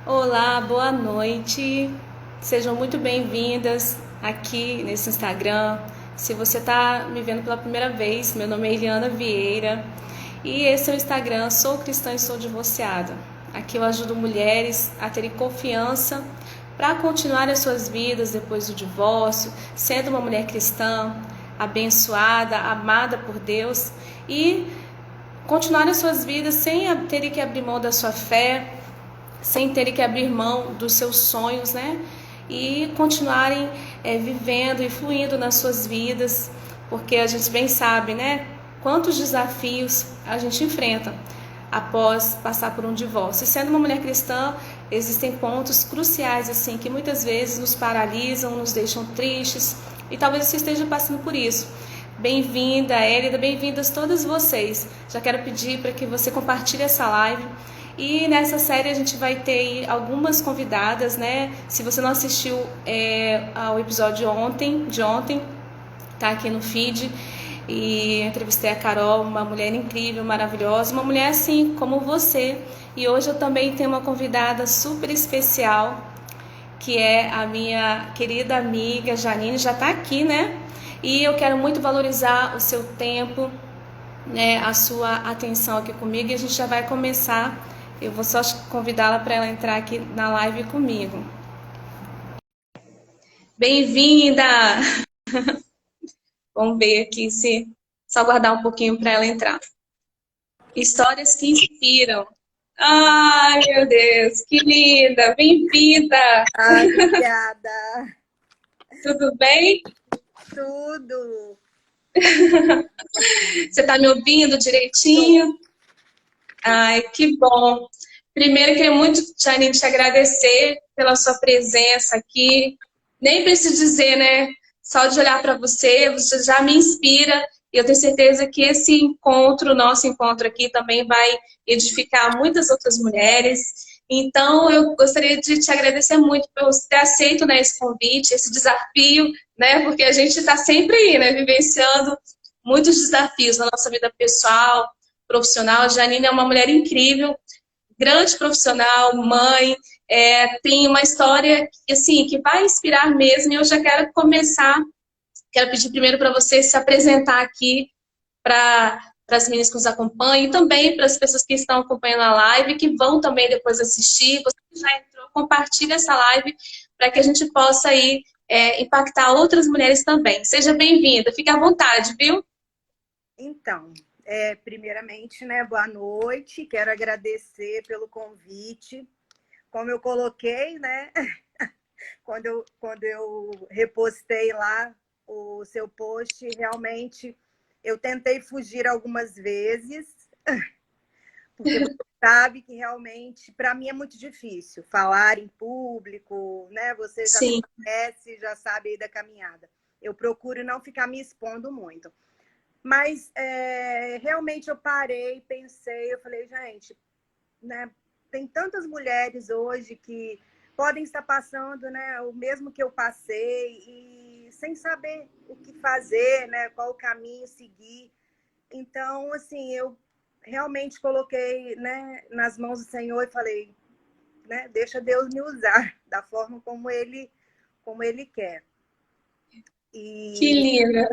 Olá, boa noite. Sejam muito bem-vindas aqui nesse Instagram. Se você está me vendo pela primeira vez, meu nome é Eliana Vieira e esse é o Instagram Sou Cristã e Sou Divorciada. Aqui eu ajudo mulheres a terem confiança para continuar as suas vidas depois do divórcio, sendo uma mulher cristã, abençoada, amada por Deus e continuar as suas vidas sem terem que abrir mão da sua fé, sem terem que abrir mão dos seus sonhos, né? E continuarem vivendo e fluindo nas suas vidas, porque a gente bem sabe, né? Quantos desafios a gente enfrenta após passar por um divórcio. E sendo uma mulher cristã, existem pontos cruciais assim que muitas vezes nos paralisam, nos deixam tristes, e talvez você esteja passando por isso. Bem-vinda, Élida, bem-vindas todas vocês. Já quero pedir para que você compartilhe essa live. E nessa série a gente vai ter algumas convidadas, né? Se você não assistiu ao episódio de ontem, tá aqui no feed. E eu entrevistei a Carol, uma mulher incrível, maravilhosa, uma mulher assim como você. E hoje eu também tenho uma convidada super especial, que é a minha querida amiga Janine, já tá aqui, né? E eu quero muito valorizar o seu tempo, né, a sua atenção aqui comigo, e a gente já vai começar. Eu vou só convidá-la para ela entrar aqui na live comigo. Bem-vinda! Vamos ver aqui se só aguardar um pouquinho para ela entrar. Histórias que inspiram. Ai, meu Deus, que linda! Bem-vinda! Ai, obrigada. Tudo bem? Tudo. Você está me ouvindo direitinho? Ai, que bom. Primeiro, queria muito, Janine, te agradecer pela sua presença aqui. Nem preciso dizer, né? Só de olhar para você, você já me inspira. E eu tenho certeza que esse encontro, nosso encontro aqui, também vai edificar muitas outras mulheres. Então, eu gostaria de te agradecer muito por ter aceito, né, esse convite, esse desafio, né? Porque a gente está sempre aí, né, vivenciando muitos desafios na nossa vida pessoal, profissional. A Janine é uma mulher incrível, grande profissional, mãe, tem uma história assim, que vai inspirar mesmo. E eu já quero começar, quero pedir primeiro para você se apresentar aqui para as meninas que nos acompanham e também para as pessoas que estão acompanhando a live, que vão também depois assistir. Você que já entrou, compartilha essa live para que a gente possa aí impactar outras mulheres também. Seja bem-vinda, fique à vontade, viu? Então, primeiramente, né, boa noite. Quero agradecer pelo convite. Como eu coloquei, né, quando eu repostei lá o seu post, realmente eu tentei fugir algumas vezes, porque você sabe que realmente, para mim, é muito difícil falar em público, né? Você já me Sim. conhece, já sabe aí da caminhada. Eu procuro não ficar me expondo muito. Mas realmente eu parei, pensei, eu falei, gente, né, tem tantas mulheres hoje que podem estar passando, né, o mesmo que eu passei e sem saber o que fazer, né, qual o caminho seguir. Então, assim, eu realmente coloquei, né, nas mãos do Senhor e falei, né, deixa Deus me usar da forma como ele quer. Que E linda.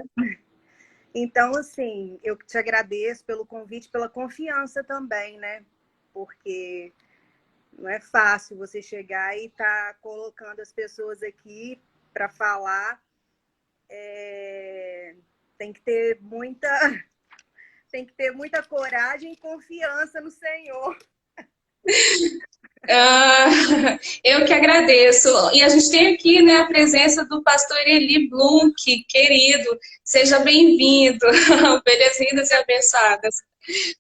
então, assim, eu te agradeço pelo convite, pela confiança também, né? Porque não é fácil você chegar e estar colocando as pessoas aqui para falar. Tem que ter muita, tem que ter muita coragem e confiança no Senhor. Ah, eu que agradeço. E a gente tem aqui, né, a presença do pastor Eli Blunk, querido. Seja bem-vindo. Ovelhas lindas e abençoadas.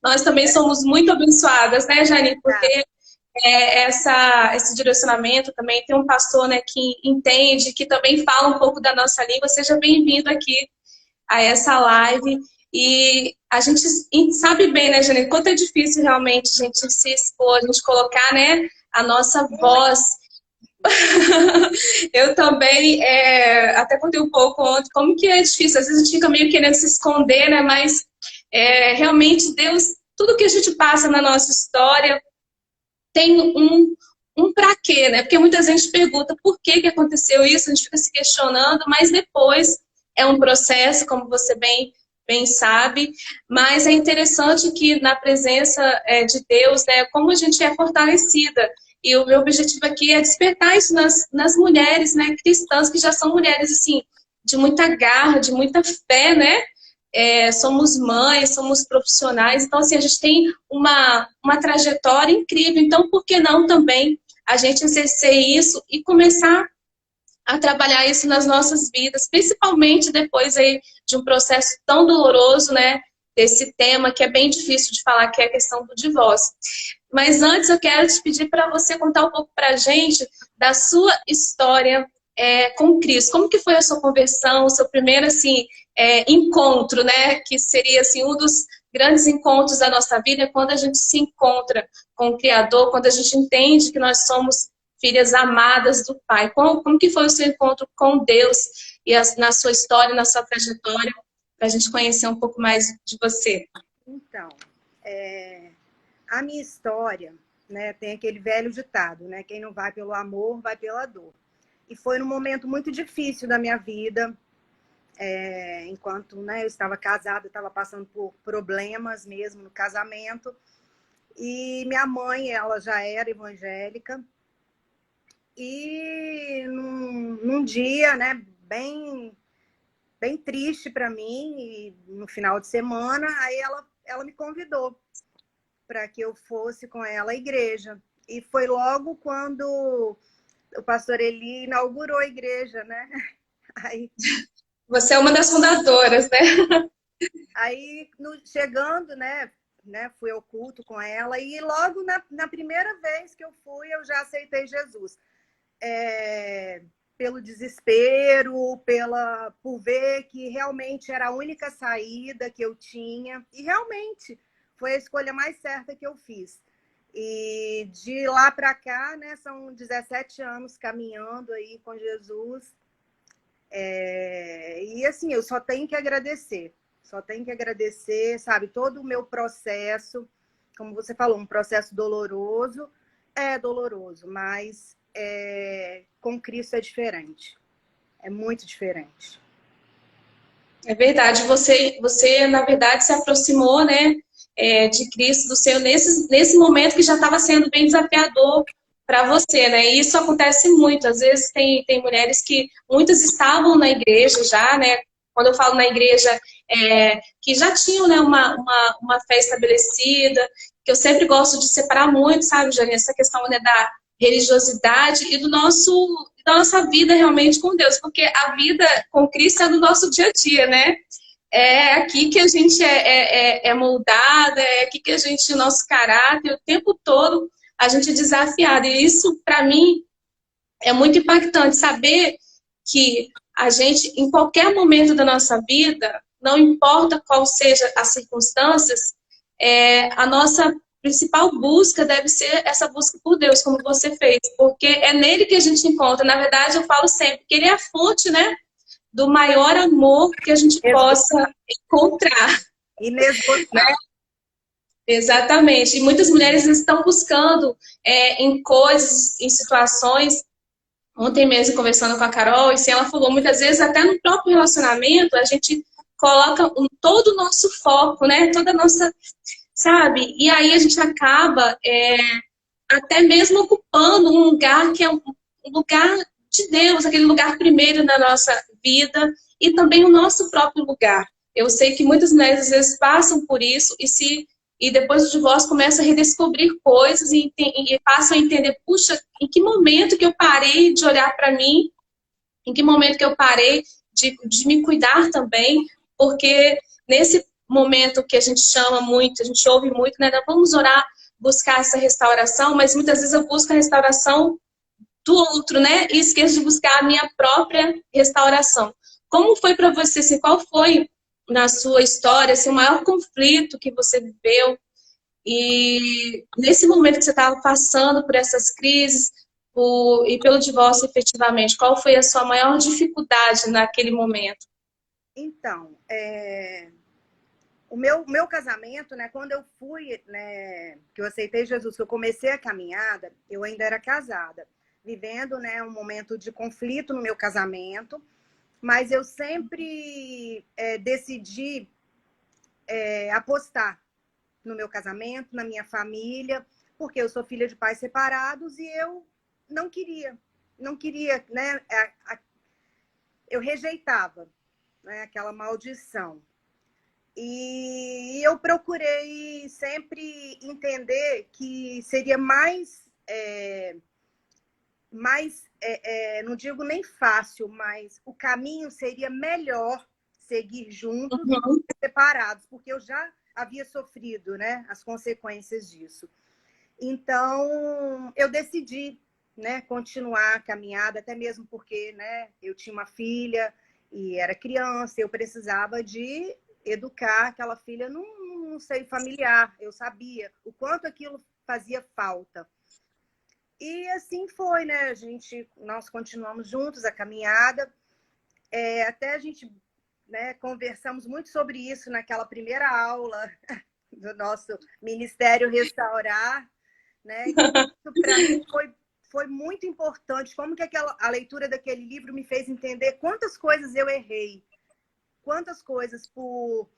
Nós também somos muito abençoadas, né, Jane? Tá? Porque esse direcionamento também tem um pastor, né, que entende, que também fala um pouco da nossa língua. Seja bem-vindo aqui a essa live. E a gente sabe bem, né, Jane, quanto é difícil realmente a gente se expor, a gente colocar, né, a nossa voz. Eu também até contei um pouco ontem, como que é difícil, às vezes a gente fica meio querendo se esconder, né, mas realmente Deus, tudo que a gente passa na nossa história tem um para quê, né? Porque muita gente pergunta por que que aconteceu isso, a gente fica se questionando, mas depois é um processo, como você bem sabe, mas é interessante que na presença de Deus, né, como a gente é fortalecida. E o meu objetivo aqui é despertar isso nas mulheres, né, cristãs, que já são mulheres, assim, de muita garra, de muita fé, né? Somos mães, somos profissionais, então, assim, a gente tem uma trajetória incrível. Então, por que não também a gente exercer isso e começar a trabalhar isso nas nossas vidas, principalmente depois aí de um processo tão doloroso, né? Desse tema que é bem difícil de falar, que é a questão do divórcio. Mas antes eu quero te pedir para você contar um pouco para a gente da sua história com Cristo. Como que foi a sua conversão, o seu primeiro assim, encontro, né? Que seria assim, um dos grandes encontros da nossa vida, é quando a gente se encontra com o Criador, quando a gente entende que nós somos filhas amadas do Pai. Como que foi o seu encontro com Deus e na sua história, na sua trajetória, para a gente conhecer um pouco mais de você? Então, a minha história, né, tem aquele velho ditado, né? Quem não vai pelo amor, vai pela dor. E foi num momento muito difícil da minha vida, enquanto, né, eu estava casada, estava passando por problemas mesmo no casamento. E minha mãe, ela já era evangélica. E num dia, né, bem triste para mim, e no final de semana, aí ela me convidou para que eu fosse com ela à igreja. E foi logo quando o pastor Eli inaugurou a igreja, né? Aí, você é uma das fundadoras, né? aí chegando, né, fui ao culto com ela, e logo na primeira vez que eu fui, eu já aceitei Jesus. Pelo desespero, por ver que realmente era a única saída que eu tinha. E realmente foi a escolha mais certa que eu fiz. E de lá para cá, né, são 17 anos caminhando aí com Jesus. E assim, eu só tenho que agradecer. Só tenho que agradecer, sabe, todo o meu processo. Como você falou, um processo doloroso. É doloroso, mas com Cristo é diferente. É muito diferente. É verdade. Você na verdade, se aproximou, né, de Cristo, do Senhor, nesse momento que já estava sendo bem desafiador para você, né? E isso acontece muito. Às vezes tem mulheres que muitas estavam na igreja já, né? Quando eu falo na igreja, que já tinham, né, uma fé estabelecida, que eu sempre gosto de separar muito, sabe, Jane, essa questão, né, da religiosidade e da nossa vida realmente com Deus, porque a vida com Cristo é do nosso dia a dia, né? É aqui que a gente é moldada, é aqui que a gente, o nosso caráter, o tempo todo a gente é desafiado. E isso, para mim, é muito impactante saber que a gente, em qualquer momento da nossa vida, não importa qual seja as circunstâncias, a nossa principal busca deve ser essa busca por Deus, como você fez, porque é nele que a gente encontra. Na verdade, eu falo sempre que ele é a fonte, né, do maior amor que a gente possa encontrar. Inesgotável. Exatamente. E muitas mulheres estão buscando em coisas, em situações. Ontem mesmo, conversando com a Carol, e ela falou, muitas vezes, até no próprio relacionamento, a gente coloca todo o nosso foco, né? Toda a nossa, sabe? E aí a gente acaba até mesmo ocupando um lugar que é um lugar de Deus, aquele lugar primeiro na nossa vida, e também o nosso próprio lugar. Eu sei que muitas mulheres, às vezes, passam por isso e depois do divórcio começam a redescobrir coisas e passam a entender, puxa, em que momento que eu parei de olhar para mim, em que momento que eu parei de me cuidar também, porque nesse momento que a gente chama muito, a gente ouve muito, né, vamos orar, buscar essa restauração, mas muitas vezes eu busco a restauração do outro, né, e esqueço de buscar a minha própria restauração. Como foi para você, assim, qual foi na sua história, assim, o maior conflito que você viveu? E nesse momento que você estava passando por essas crises e pelo divórcio efetivamente, qual foi a sua maior dificuldade naquele momento? Então, o meu casamento, né, quando eu fui, né, que eu aceitei Jesus, que eu comecei a caminhada, eu ainda era casada, vivendo, né, um momento de conflito no meu casamento, mas eu sempre decidi apostar no meu casamento, na minha família, porque eu sou filha de pais separados e eu não queria, né, eu rejeitava, né, aquela maldição. E eu procurei sempre entender que seria não digo nem fácil, mas o caminho seria melhor seguir juntos do Uhum. que separados, porque eu já havia sofrido, né, as consequências disso. Então, eu decidi, né, continuar a caminhada, até mesmo porque, né, eu tinha uma filha e era criança, eu precisava de educar aquela filha num seio familiar. Eu sabia o quanto aquilo fazia falta. E assim foi, né? Nós continuamos juntos a caminhada. Até a gente, né, conversamos muito sobre isso naquela primeira aula do nosso Ministério Restaurar, né? Isso para mim foi muito importante. Como que a leitura daquele livro me fez entender quantas coisas eu errei, quantas coisas por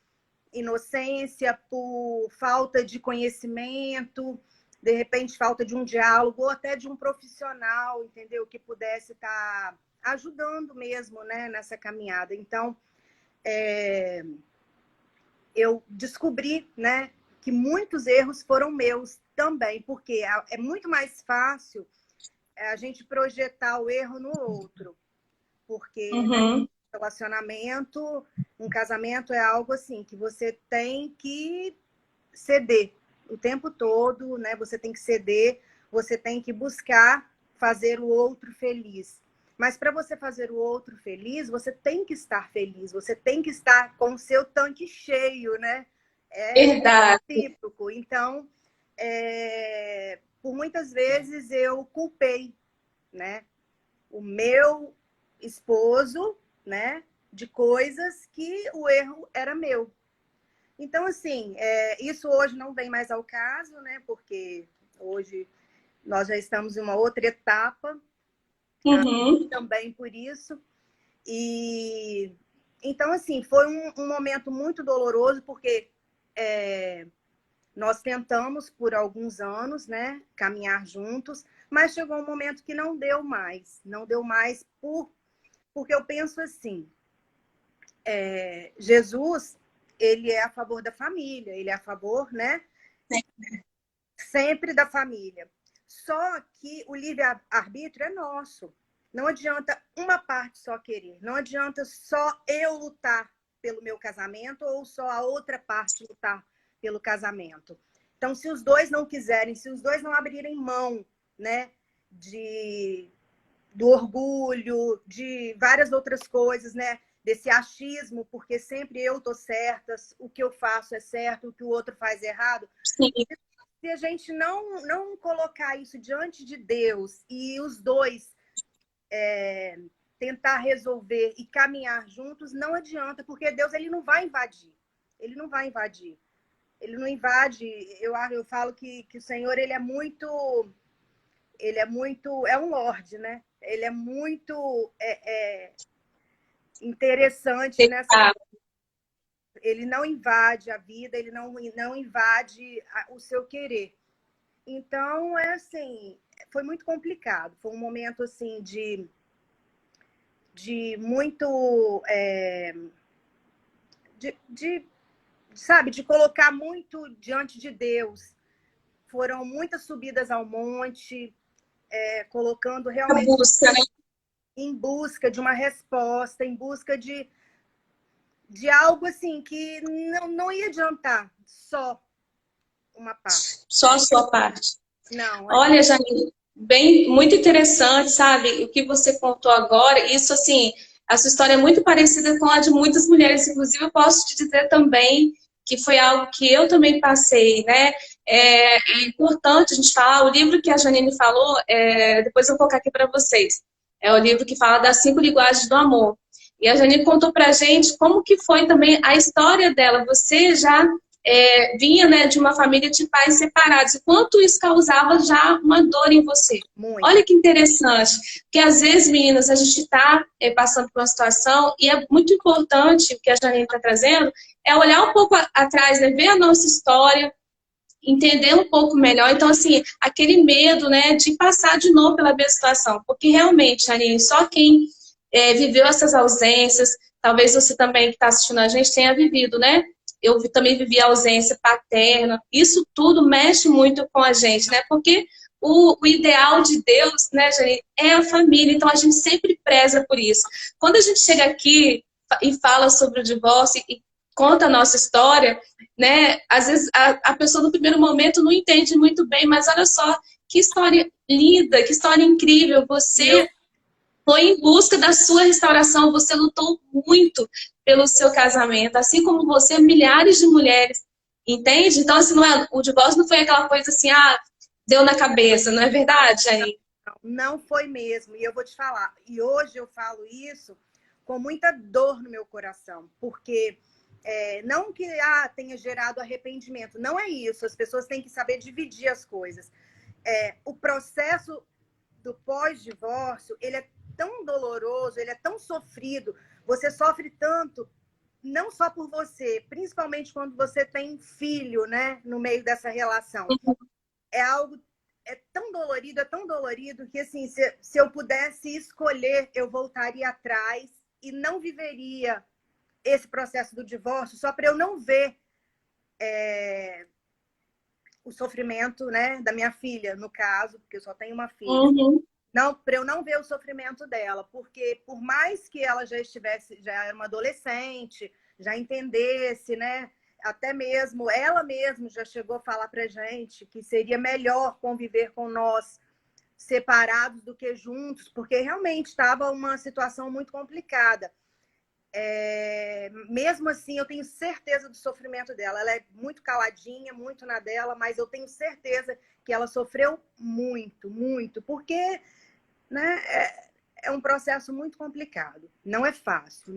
inocência, por falta de conhecimento, de repente falta de um diálogo ou até de um profissional, entendeu? Que pudesse estar ajudando mesmo, né, nessa caminhada. Então, eu descobri, né, que muitos erros foram meus também, porque é muito mais fácil a gente projetar o erro no outro, porque, né, Uhum. relacionamento, um casamento é algo assim que você tem que ceder o tempo todo, né? Você tem que ceder, você tem que buscar fazer o outro feliz. Mas para você fazer o outro feliz, você tem que estar feliz, você tem que estar com o seu tanque cheio, né? É Verdade. recíproco. Então, por muitas vezes eu culpei, né, o meu esposo, né, de coisas que o erro era meu. Então, assim, isso hoje não vem mais ao caso, né? Porque hoje nós já estamos em uma outra etapa, Uhum. também por isso. E então, assim, foi um momento muito doloroso, porque nós tentamos por alguns anos, né, caminhar juntos, mas chegou um momento que não deu mais. Não deu mais porque eu penso assim, Jesus, ele é a favor da família, ele é a favor, né, sempre da família. Só que o livre-arbítrio é nosso. Não adianta uma parte só querer. Não adianta só eu lutar pelo meu casamento ou só a outra parte lutar pelo casamento. Então, se os dois não quiserem, se os dois não abrirem mão, né, do orgulho, de várias outras coisas, né, desse achismo, porque sempre eu tô certa, o que eu faço é certo, o que o outro faz é errado. Sim. Se a gente não colocar isso diante de Deus e os dois tentar resolver e caminhar juntos, não adianta, porque Deus ele não vai invadir. Ele não vai invadir. Ele não invade. Eu falo que o Senhor ele é muito, é um lorde, né? Ele é muito interessante nessa. Ele não invade a vida, ele não invade o seu querer. Então, assim, foi muito complicado. Foi um momento, assim, de muito... sabe, de colocar muito diante de Deus. Foram muitas subidas ao monte, colocando realmente Busca, né? em busca de uma resposta, em busca de algo, assim, que não ia adiantar só uma parte. Só a sua parte. Não, Olha, Janine, bem, muito interessante, sabe? O que você contou agora, isso assim, a sua história é muito parecida com a de muitas mulheres, inclusive eu posso te dizer também que foi algo que eu também passei, né? É importante a gente falar, o livro que a Janine falou, depois eu vou colocar aqui para vocês, é o livro que fala das 5 linguagens do amor. E a Janine contou pra gente como que foi também a história dela. Você já vinha, né, de uma família de pais separados. E quanto isso causava já uma dor em você. Muito. Olha que interessante. Porque às vezes, meninas, a gente está passando por uma situação e é muito importante o que a Janine está trazendo, é olhar um pouco atrás, né, ver a nossa história, entender um pouco melhor. Então, assim, aquele medo, né, de passar de novo pela mesma situação. Porque realmente, Janine, só quem viveu essas ausências, talvez você também que está assistindo a gente tenha vivido, né? Eu também vivi a ausência paterna. Isso tudo mexe muito com a gente, né? Porque o ideal de Deus, né, Janine, é a família. Então, a gente sempre preza por isso. Quando a gente chega aqui e fala sobre o divórcio e conta a nossa história, né? Às vezes a pessoa no primeiro momento não entende muito bem, mas olha só que história linda, que história incrível. Você foi em busca da sua restauração, você lutou muito pelo seu casamento, assim como você, milhares de mulheres, entende? Então, assim, o divórcio não foi aquela coisa assim, deu na cabeça, não é verdade, Janine? Não foi mesmo, e eu vou te falar, e hoje eu falo isso com muita dor no meu coração, porque não que tenha gerado arrependimento, não é isso, as pessoas têm que saber dividir as coisas. O processo do pós-divórcio, ele é tão doloroso, ele é tão sofrido, você sofre tanto, não só por você, principalmente quando você tem filho, né, no meio dessa relação. É algo é tão dolorido que, assim, se eu pudesse escolher, eu voltaria atrás e não viveria esse processo do divórcio só para eu não ver o sofrimento, né, da minha filha, no caso, porque eu só tenho uma filha. Uhum. Não, para eu não ver o sofrimento dela, porque por mais que ela já era uma adolescente, já entendesse, né? Até mesmo, ela mesma já chegou a falar pra gente que seria melhor conviver com nós separados do que juntos, porque realmente estava uma situação muito complicada. Mesmo assim, eu tenho certeza do sofrimento dela. Ela é muito caladinha, muito na dela, mas eu tenho certeza que ela sofreu muito, muito, porque, né, é um processo muito complicado. Não é fácil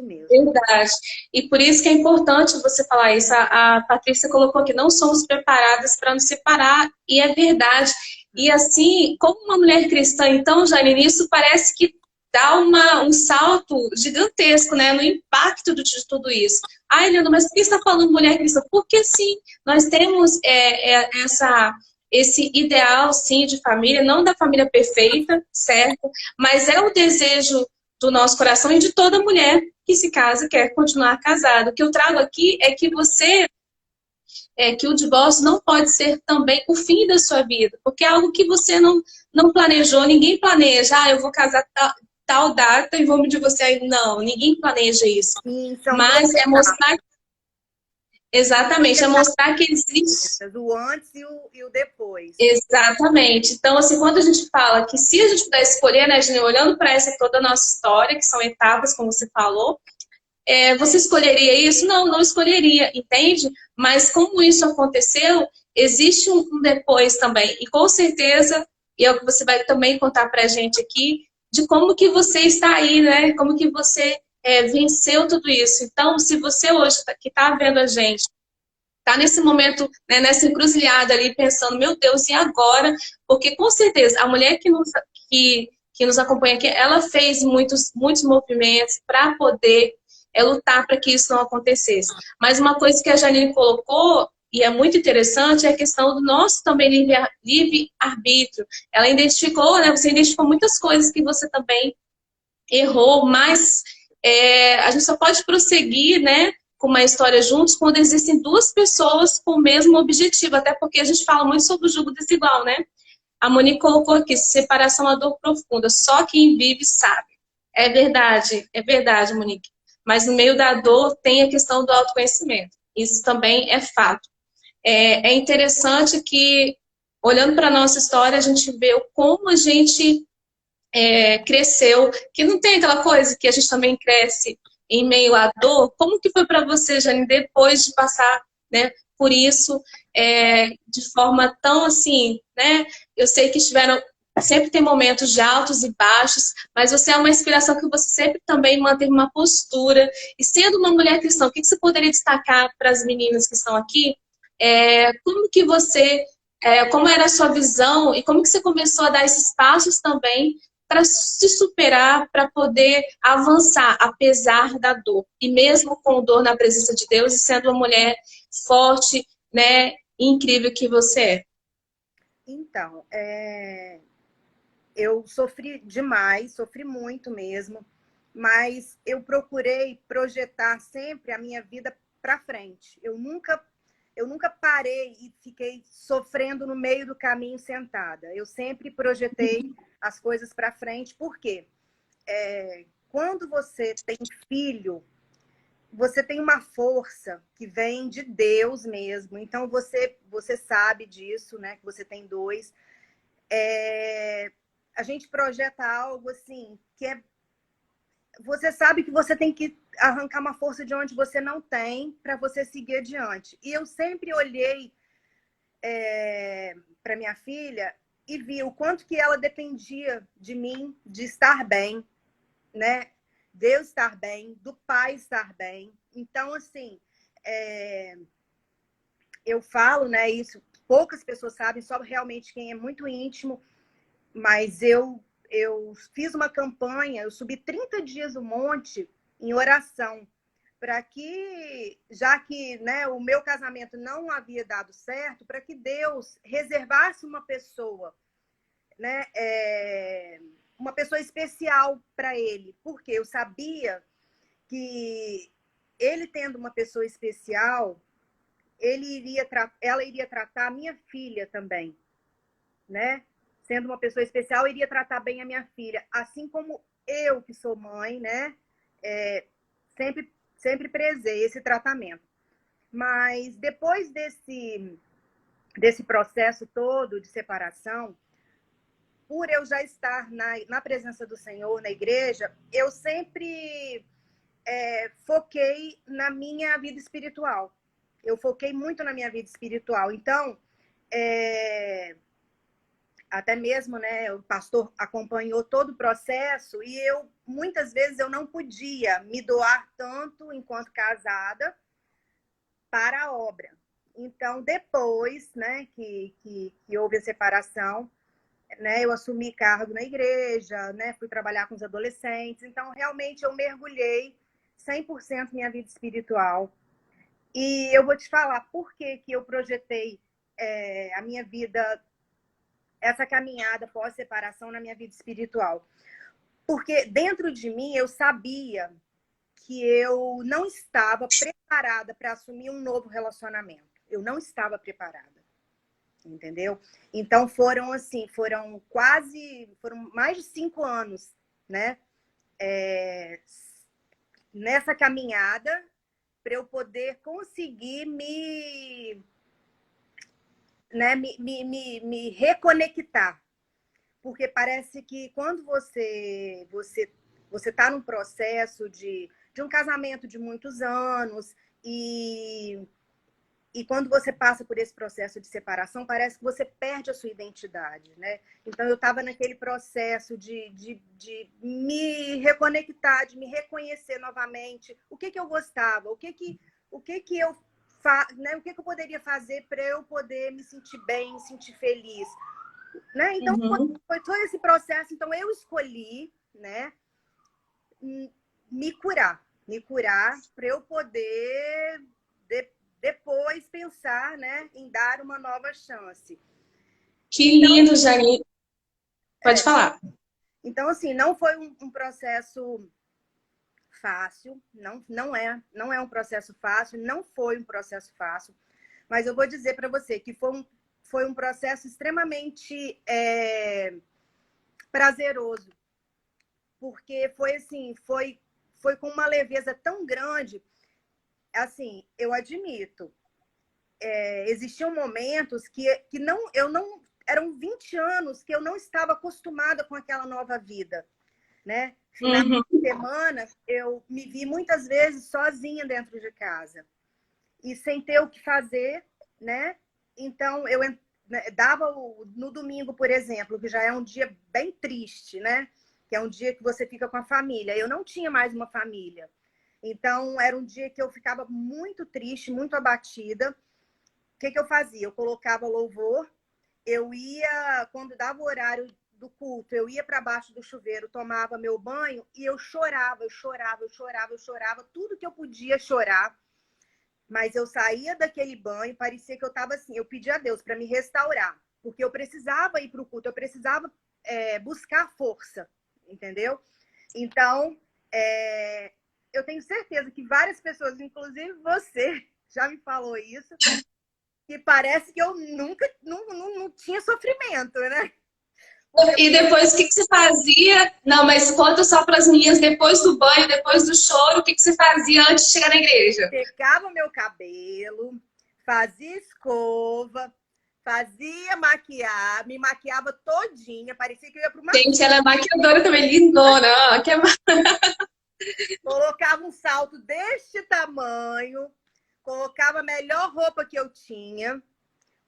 mesmo. Verdade. E por isso que é importante você falar isso. A Patrícia colocou que não somos preparadas para nos separar, e é verdade. E assim, como uma mulher cristã, então, Janine, isso parece que dá um salto gigantesco, né, no impacto de tudo isso. Ai, Leandro, mas por que você está falando mulher cristã? Porque sim, nós temos esse ideal, sim, de família, não da família perfeita, certo? Mas é o desejo do nosso coração e de toda mulher que se casa quer continuar casada. O que eu trago aqui é que que o divórcio não pode ser também o fim da sua vida, porque é algo que você não planejou, ninguém planeja, eu vou casar tal data e vou me divorciar. Não, ninguém planeja isso. Sim, mas é mostrar... Exatamente, é mostrar que existe... O antes e o depois. Exatamente. Então, assim, quando a gente fala que se a gente puder escolher, né, Gine, olhando para essa toda a nossa história, que são etapas, como você falou, você escolheria isso? Não, não escolheria, entende? Mas como isso aconteceu, existe um depois também. E com certeza, e é o que você vai também contar pra gente aqui, de como que você está aí, né? Como que você venceu tudo isso. Então, se você hoje que está vendo a gente, está nesse momento, né, nessa encruzilhada ali, pensando, meu Deus, e agora? Porque com certeza, a mulher que nos acompanha aqui, ela fez muitos movimentos para poder lutar para que isso não acontecesse. Mas uma coisa que a Janine colocou, e é muito interessante, é a questão do nosso também livre-arbítrio. Ela identificou, né, você identificou muitas coisas que você também errou, mas a gente só pode prosseguir, né, com uma história juntos quando existem duas pessoas com o mesmo objetivo, até porque a gente fala muito sobre o jugo desigual, né? A Monique colocou aqui, separação é uma dor profunda, só quem vive sabe. É verdade, Monique. Mas no meio da dor tem a questão do autoconhecimento. Isso também é fato. É interessante que, olhando para a nossa história, a gente vê como a gente cresceu, que não tem aquela coisa que a gente também cresce em meio à dor. Como que foi para você, Jane, depois de passar, né, por isso, de forma tão assim, né? Eu sei que tiveram sempre tem momentos de altos e baixos, mas você é uma inspiração que você sempre também mantém uma postura. E sendo uma mulher cristã, o que você poderia destacar para as meninas que estão aqui? Como que você, como era a sua visão e como que você começou a dar esses passos também para se superar, para poder avançar, apesar da dor. E mesmo com dor na presença de Deus e sendo uma mulher forte, né, incrível que você é. Então, eu sofri demais, sofri muito mesmo, mas eu procurei projetar sempre a minha vida para frente. Eu nunca parei e fiquei sofrendo no meio do caminho sentada. Eu sempre projetei as coisas para frente, porque quando você tem filho, você tem uma força que vem de Deus mesmo. Então, você sabe disso, né? Que você tem dois. A gente projeta algo assim, você sabe que você tem que arrancar uma força de onde você não tem para você seguir adiante. E eu sempre olhei para minha filha e vi o quanto que ela dependia de mim, de estar bem, né? De eu estar bem, do pai estar bem. Então, assim, eu falo, né, isso, poucas pessoas sabem, só realmente quem é muito íntimo, mas eu fiz uma campanha, eu subi 30 dias o monte em oração, para que, já que, né, o meu casamento não havia dado certo, para que Deus reservasse uma pessoa, né, uma pessoa especial para ele, porque eu sabia que ele tendo uma pessoa especial, ela iria tratar a minha filha também, né? Sendo uma pessoa especial, iria tratar bem a minha filha, assim como eu, que sou mãe, né? Sempre prezei esse tratamento. Mas depois desse processo todo de separação, por eu já estar na presença do Senhor, na igreja, eu sempre foquei na minha vida espiritual. Eu foquei muito na minha vida espiritual. Então, até mesmo, né, o pastor acompanhou todo o processo e muitas vezes eu não podia me doar tanto enquanto casada para a obra. Então, depois, né, que houve a separação, né, eu assumi cargo na igreja, né, fui trabalhar com os adolescentes. Então, realmente, eu mergulhei 100% minha vida espiritual. E eu vou te falar por que eu projetei a minha vida, essa caminhada pós-separação na minha vida espiritual. Porque dentro de mim eu sabia que eu não estava preparada para assumir um novo relacionamento. Eu não estava preparada. Entendeu? Então foram mais de 5 anos, né? Nessa caminhada para eu poder conseguir me reconectar. Porque parece que quando você está num processo de um casamento de muitos anos e quando você passa por esse processo de separação, parece que você perde a sua identidade, né? Então, eu estava naquele processo de me reconectar, de me reconhecer novamente. O que eu gostava? O que eu né? O que eu poderia fazer para eu poder me sentir bem, me sentir feliz? Né? Então, foi todo esse processo. Então, eu escolhi, né, me curar para eu poder depois pensar, né, em dar uma nova chance. Que lindo, Janine. Pode falar. Então, assim, não foi um processo fácil, não é um processo fácil, não foi um processo fácil, mas eu vou dizer para você que foi um processo extremamente prazeroso, porque foi assim, foi com uma leveza tão grande. Assim, eu admito, existiam momentos que eu não eram 20 anos que eu não estava acostumada com aquela nova vida, né? Final de semana eu me vi muitas vezes sozinha dentro de casa e sem ter o que fazer, né? Então né, dava no domingo, por exemplo, que já é um dia bem triste, né? Que é um dia que você fica com a família. Eu não tinha mais uma família. Então, era um dia que eu ficava muito triste, muito abatida. O que eu fazia? Eu colocava louvor, eu ia, quando dava o horário do culto, eu ia para baixo do chuveiro, tomava meu banho e eu chorava, eu chorava, eu chorava, eu chorava, tudo que eu podia chorar. Mas eu saía daquele banho, parecia que eu estava assim, eu pedi a Deus para me restaurar, porque eu precisava ir para o culto, eu precisava buscar força, entendeu? Então, eu tenho certeza que várias pessoas, inclusive você, já me falou isso, que parece que eu nunca não tinha sofrimento, né? Porque E depois, o que você fazia? Não, mas conta só para as meninas, depois do banho, depois do choro, o que você fazia antes de chegar na igreja? secava meu cabelo, fazia escova, fazia maquiar, me maquiava todinha, parecia que eu ia para uma Gente, ela é maquiadora também, lindona. Ó, colocava um salto deste tamanho, colocava a melhor roupa que eu tinha,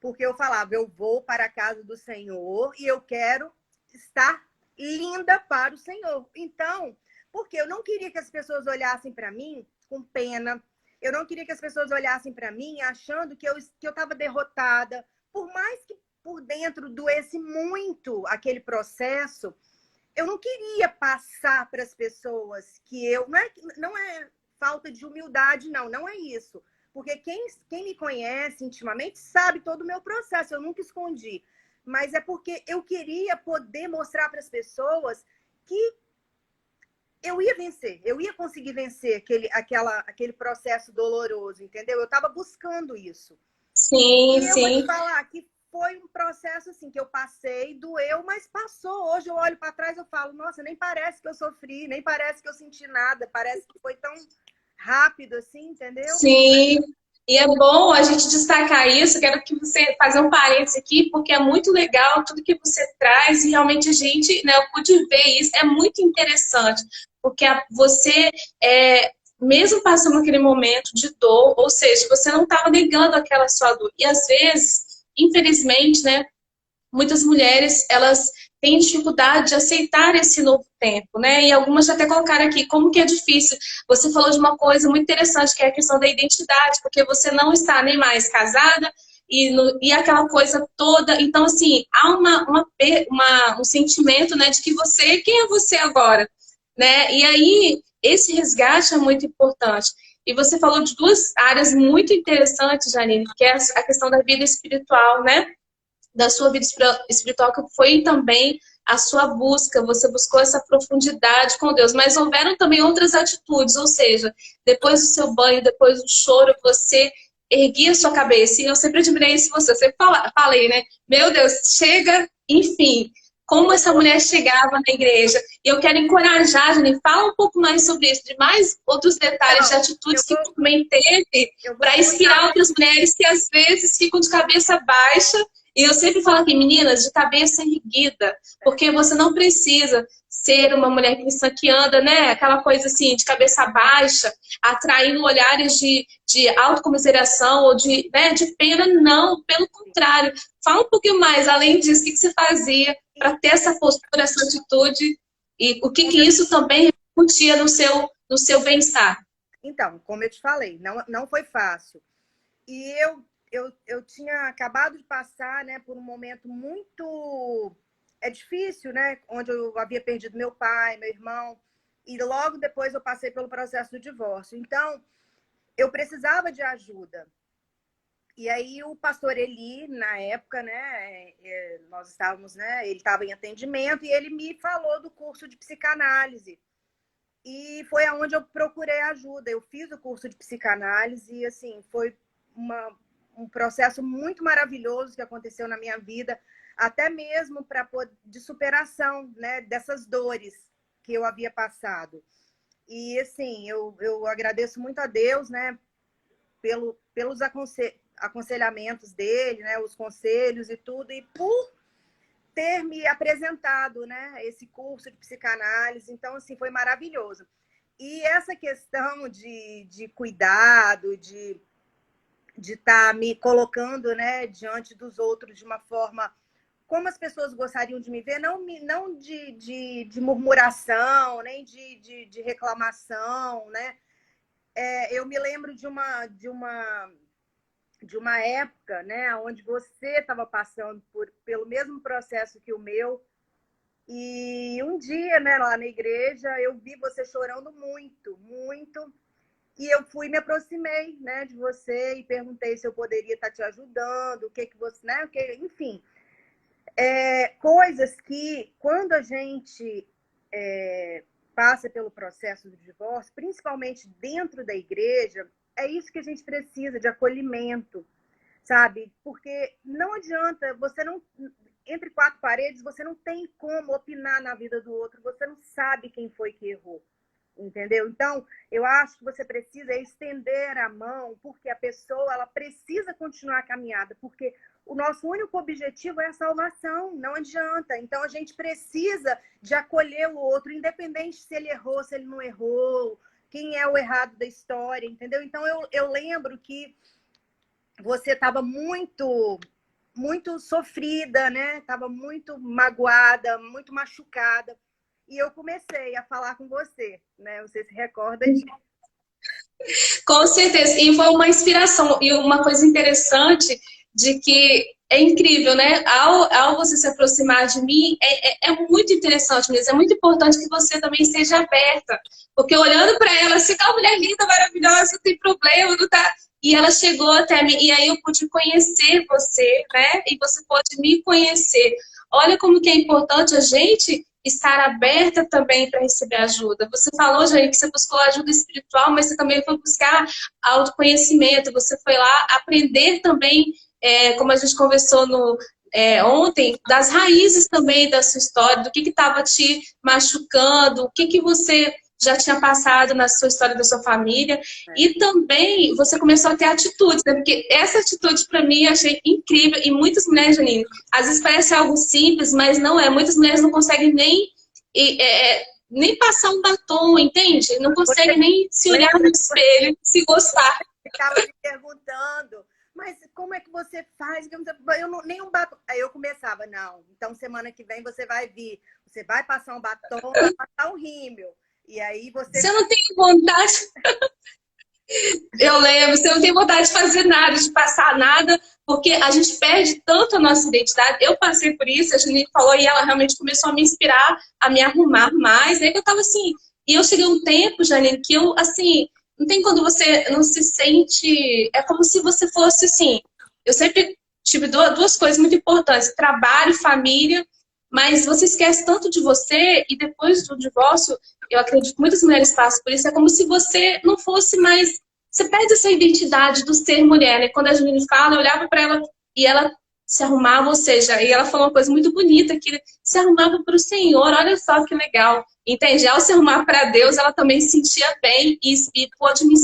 porque eu falava, eu vou para a casa do Senhor e eu quero estar linda para o Senhor. Então, porque eu não queria que as pessoas olhassem para mim com pena, eu não queria que as pessoas olhassem para mim achando que eu estava derrotada, por mais que por dentro doesse muito aquele processo, eu não queria passar para as pessoas que eu. Não é falta de humildade, não, não é isso. Porque quem me conhece intimamente sabe todo o meu processo, eu nunca escondi. Mas é porque eu queria poder mostrar para as pessoas que eu ia vencer, eu ia conseguir vencer aquele processo doloroso, entendeu? Eu estava buscando isso. sim, E eu vou te sim. falar que foi um processo assim que eu passei, doeu, mas passou. Hoje eu olho para trás e eu falo, nossa, nem parece que eu sofri, nem parece que eu senti nada, parece que foi tão rápido assim, entendeu? Sim, e é bom a gente destacar isso. Quero que você fazer um parênteses aqui, porque é muito legal tudo que você traz e realmente a gente, né, eu pude ver isso, é muito interessante, porque você, mesmo passando aquele momento de dor, ou seja, você não estava negando aquela sua dor, e às vezes, infelizmente, né, muitas mulheres, elas têm dificuldade de aceitar esse novo tempo, né? E algumas até colocaram aqui como que é difícil. Você falou de uma coisa muito interessante, que é a questão da identidade, porque você não está nem mais casada e aquela coisa toda. Então, assim, há um sentimento, né, de que você, quem é você agora? Né? E aí, esse resgate é muito importante. E você falou de duas áreas muito interessantes, Janine, que é a questão da vida espiritual, né? Da sua vida espiritual, que foi também a sua busca, você buscou essa profundidade com Deus, mas houveram também outras atitudes, ou seja, depois do seu banho, depois do choro, você erguia a sua cabeça, e eu sempre admirei isso em você, eu sempre falei, né, meu Deus, chega, enfim, como essa mulher chegava na igreja, e eu quero encorajar, Jane, fala um pouco mais sobre isso, de mais outros detalhes, de Então, atitudes que também teve, eu vou para contar. inspirar outras mulheres que às vezes ficam de cabeça baixa. E eu sempre falo aqui, meninas, de cabeça erguida, porque você não precisa ser uma mulher cristã que anda, né, aquela coisa assim, de cabeça baixa, atraindo olhares de autocomiseração ou né, de pena, não, pelo contrário. Fala um pouquinho mais, além disso, o que você fazia para ter essa postura, essa atitude, e o que isso também repercutia no seu bem-estar. Então, como eu te falei, não foi fácil. E eu tinha acabado de passar, né, por um momento muito difícil, né, onde eu havia perdido meu pai, meu irmão, e logo depois eu passei pelo processo do divórcio. Então, eu precisava de ajuda. E aí o pastor Eli, na época, né, nós estávamos, né, ele estava em atendimento e ele me falou do curso de psicanálise. E foi aonde eu procurei ajuda. Eu fiz o curso de psicanálise e, assim, foi um processo muito maravilhoso que aconteceu na minha vida, até mesmo de superação, né, dessas dores que eu havia passado. E, assim, eu agradeço muito a Deus, né, pelos aconselhamentos dele, né, os conselhos e tudo, e por ter me apresentado, né, esse curso de psicanálise. Então, assim, foi maravilhoso. E essa questão de cuidado, de estar me colocando, né, diante dos outros de uma forma como as pessoas gostariam de me ver, não de murmuração, nem de reclamação, né? Eu me lembro de uma época, né, onde você estava passando pelo mesmo processo que o meu, e um dia, né, lá na igreja, eu vi você chorando muito, muito, e eu fui me aproximei, né, de você e perguntei se eu poderia estar te ajudando, o que que você, né, enfim, coisas que quando a gente passa pelo processo do divórcio, principalmente dentro da igreja, é isso que a gente precisa, de acolhimento, sabe? Porque não adianta, você não, entre quatro paredes, você não tem como opinar na vida do outro, você não sabe quem foi que errou, entendeu? Então, eu acho que você precisa estender a mão, porque a pessoa, ela precisa continuar a caminhada, porque o nosso único objetivo é a salvação, não adianta. Então, a gente precisa de acolher o outro, independente se ele errou, se ele não errou, quem é o errado da história, entendeu? Então, eu lembro que você estava muito, muito sofrida, né? Estava muito magoada, muito machucada. E eu comecei a falar com você, né? Você se recorda disso? Com certeza. E foi uma inspiração. E uma coisa interessante de que é incrível, né? Ao você se aproximar de mim, é muito interessante mesmo. É muito importante que você também esteja aberta. Porque olhando para ela, assim, uma mulher linda, maravilhosa, não tem problema, não tá. E ela chegou até mim, e aí eu pude conhecer você, né? E você pode me conhecer. Olha como que é importante a gente estar aberta também para receber ajuda. Você falou, Jair, que você buscou ajuda espiritual, mas você também foi buscar autoconhecimento, você foi lá aprender também, como a gente conversou ontem, das raízes também da sua história, do que estava te machucando, o que você já tinha passado na sua história da sua família. E também você começou a ter atitudes, né? Porque essa atitude, para mim, eu achei incrível. E muitas mulheres, Janine, às vezes parece algo simples, mas não é. Muitas mulheres não conseguem nem passar um batom, entende? Não conseguem nem se olhar no espelho, se gostar. Eu estava me perguntando, mas como é que você faz? Eu não, nem um batom. Aí eu começava, não, então semana que vem você vai vir. Você vai passar um batom, vai passar um rímel. E aí Você não tem vontade... Eu lembro, você não tem vontade de fazer nada, de passar nada, porque a gente perde tanto a nossa identidade. Eu passei por isso, a Janine falou, e ela realmente começou a me inspirar, a me arrumar mais. Aí eu tava assim, e eu cheguei um tempo, Janine, que eu, assim, não tem quando você não se sente... É como se você fosse, assim... Eu sempre tive duas coisas muito importantes, trabalho, família, mas você esquece tanto de você, e depois do divórcio, eu acredito que muitas mulheres passam por isso, é como se você não fosse mais... Você perde essa identidade do ser mulher, né? Quando a Janine fala, eu olhava para ela e ela se arrumava, ou seja, e ela falou uma coisa muito bonita, que se arrumava para o Senhor, olha só que legal. Entende? Ao se arrumar para Deus, ela também se sentia bem e pôde me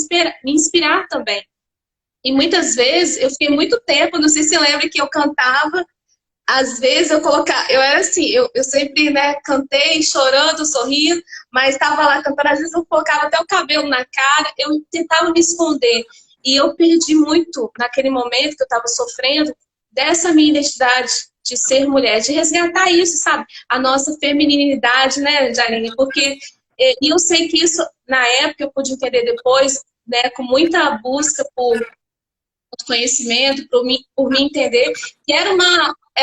inspirar também. E muitas vezes, eu fiquei muito tempo, não sei se você lembra que eu cantava, às vezes eu era assim, eu sempre, né, cantei chorando, sorrindo, mas estava lá cantando, às vezes eu colocava até o cabelo na cara, eu tentava me esconder. E eu perdi muito naquele momento que eu estava sofrendo dessa minha identidade de ser mulher, de resgatar isso, sabe? A nossa feminilidade, né, Janine? Porque e eu sei que isso, na época, eu pude entender depois, né, com muita busca por conhecimento, por me entender, que era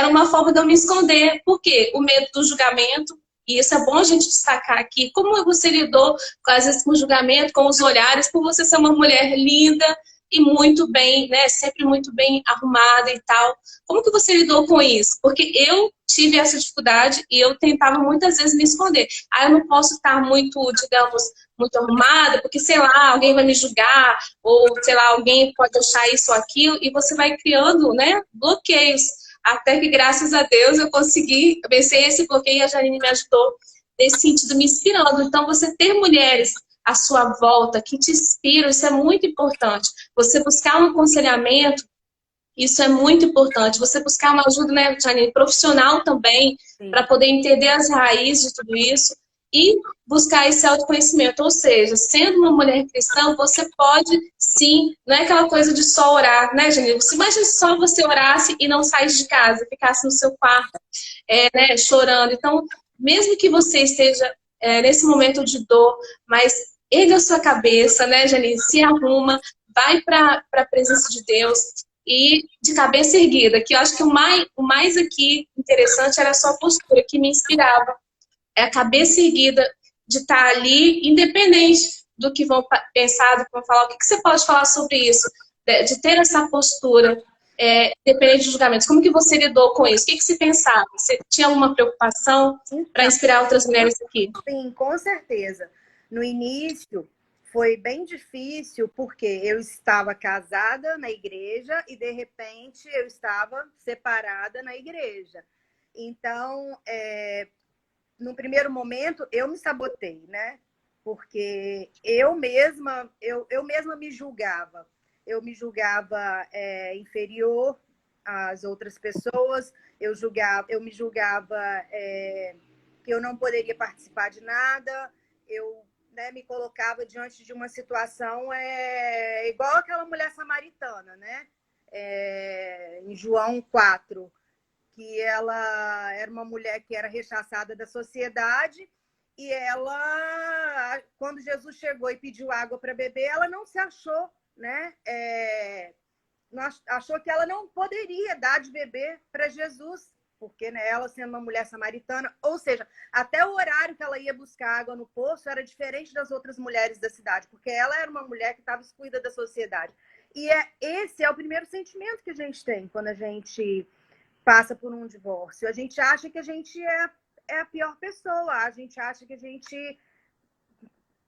uma forma de eu me esconder. Por quê? O medo do julgamento, e isso é bom a gente destacar aqui, como você lidou, às vezes, com o julgamento, com os olhares, por você ser uma mulher linda e muito bem, né, sempre muito bem arrumada e tal. Como que você lidou com isso? Porque eu tive essa dificuldade e eu tentava muitas vezes me esconder. Eu não posso estar muito, digamos, muito arrumada, porque, sei lá, alguém vai me julgar, ou, sei lá, alguém pode achar isso ou aquilo, e você vai criando, né, bloqueios. Até que, graças a Deus, eu consegui vencer esse bloqueio e a Janine me ajudou nesse sentido, me inspirando. Então, você ter mulheres à sua volta que te inspiram, isso é muito importante. Você buscar um aconselhamento, isso é muito importante. Você buscar uma ajuda, né, Janine, profissional também, para poder entender as raízes de tudo isso. e buscar esse autoconhecimento. Ou seja, sendo uma mulher cristã, você pode sim, não é aquela coisa de só orar, né, Janine? Você imagina se só você orasse e não saísse de casa, ficasse no seu quarto, né, chorando. Então, mesmo que você esteja nesse momento de dor, mas erga a sua cabeça, né, Janine? Se arruma, vai para a presença de Deus e de cabeça erguida, que eu acho que o mais aqui interessante era a sua postura, que me inspirava. É a cabeça erguida de estar ali, independente do que vão pensar, do que vão falar. O que você pode falar sobre isso? De ter essa postura, independente dos julgamentos. Como que você lidou com isso? O que você pensava? Você tinha alguma preocupação para inspirar outras mulheres aqui? Sim, com certeza. No início foi bem difícil porque eu estava casada na igreja e de repente eu estava separada na igreja. Então, no primeiro momento eu me sabotei, né? Porque eu mesma me julgava. Eu me julgava inferior às outras pessoas. Eu me julgava que eu não poderia participar de nada. Eu, né, me colocava diante de uma situação igual aquela mulher samaritana, né? Em João 4, que ela era uma mulher que era rechaçada da sociedade e ela, quando Jesus chegou e pediu água para beber, ela não se achou, né? Achou que ela não poderia dar de beber para Jesus, porque, né, ela sendo uma mulher samaritana, ou seja, até o horário que ela ia buscar água no poço era diferente das outras mulheres da cidade, porque ela era uma mulher que estava excluída da sociedade. E esse é o primeiro sentimento que a gente tem quando a gente passa por um divórcio. A gente acha que a gente é a pior pessoa, a gente acha que a gente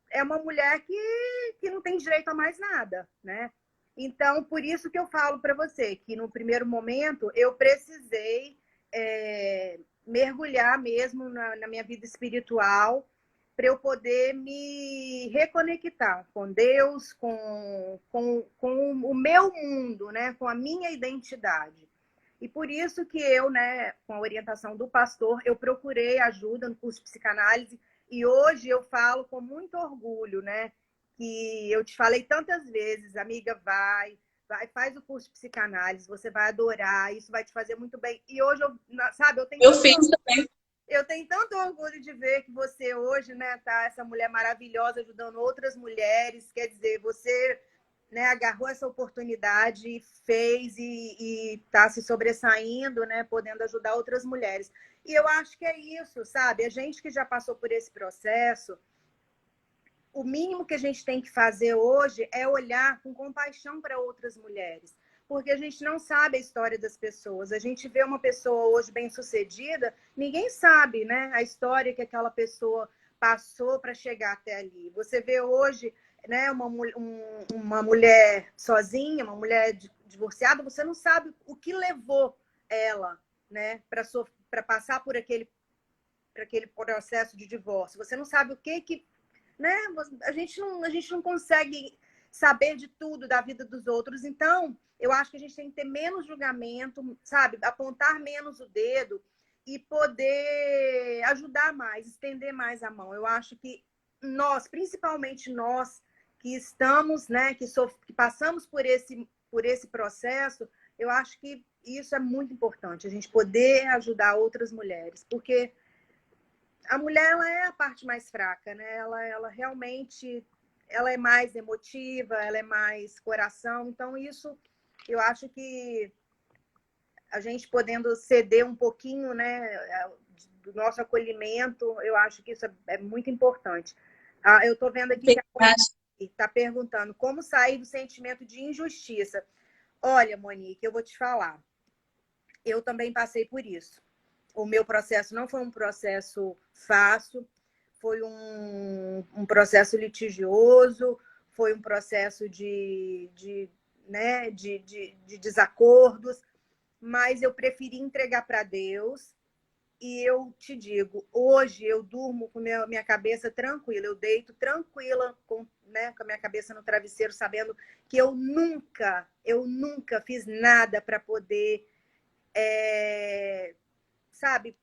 é uma mulher que não tem direito a mais nada, né? Então, por isso que eu falo para você que no primeiro momento eu precisei mergulhar mesmo na minha vida espiritual para eu poder me reconectar com Deus, com o meu mundo, né? Com a minha identidade. E por isso que eu, né, com a orientação do pastor, eu procurei ajuda no curso de psicanálise e hoje eu falo com muito orgulho, né, que eu te falei tantas vezes, amiga, vai, faz o curso de psicanálise, você vai adorar, isso vai te fazer muito bem. E hoje, sabe, Eu fiz também. Eu tenho tanto orgulho de ver que você hoje, né, tá essa mulher maravilhosa ajudando outras mulheres, quer dizer, você, né, agarrou essa oportunidade e fez e está se sobressaindo, né, podendo ajudar outras mulheres. E eu acho que é isso, sabe? A gente que já passou por esse processo, o mínimo que a gente tem que fazer hoje é olhar com compaixão para outras mulheres, porque a gente não sabe a história das pessoas. A gente vê uma pessoa hoje bem-sucedida, ninguém sabe, né, a história que aquela pessoa passou para chegar até ali. Você vê hoje, né, uma mulher sozinha, uma mulher divorciada, você não sabe o que levou ela, né, para passar por aquele processo de divórcio. Você não sabe o que, né? A gente não consegue saber de tudo da vida dos outros. Então, eu acho que a gente tem que ter menos julgamento, sabe? Apontar menos o dedo e poder ajudar mais, estender mais a mão. Eu acho que nós, principalmente nós que estamos, né, que passamos por esse processo, eu acho que isso é muito importante, a gente poder ajudar outras mulheres, porque a mulher, ela é a parte mais fraca, né? Ela realmente, ela é mais emotiva, ela é mais coração. Então, isso, eu acho que a gente podendo ceder um pouquinho, né, do nosso acolhimento, eu acho que isso é muito importante. Eu estou vendo aqui que a Monique está perguntando como sair do sentimento de injustiça. Olha, Monique, eu vou te falar. Eu também passei por isso. O meu processo não foi um processo fácil, foi um processo litigioso, foi um processo de desacordos, mas eu preferi entregar para Deus. E eu te digo, hoje eu durmo com minha cabeça tranquila, eu deito tranquila com a minha cabeça no travesseiro, sabendo que eu nunca fiz nada para poder, sabe,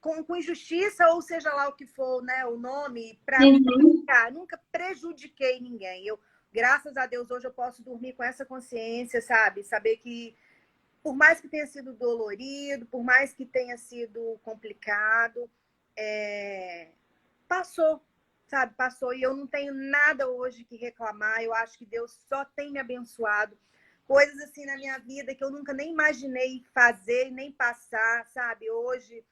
com injustiça, ou seja lá o que for, né, o nome, para Uhum. nunca prejudiquei ninguém. Eu, graças a Deus, hoje eu posso dormir com essa consciência, sabe? Saber que, por mais que tenha sido dolorido, por mais que tenha sido complicado, passou, sabe? Passou. E eu não tenho nada hoje que reclamar. Eu acho que Deus só tem me abençoado. Coisas assim na minha vida que eu nunca nem imaginei fazer, nem passar, sabe? Hoje,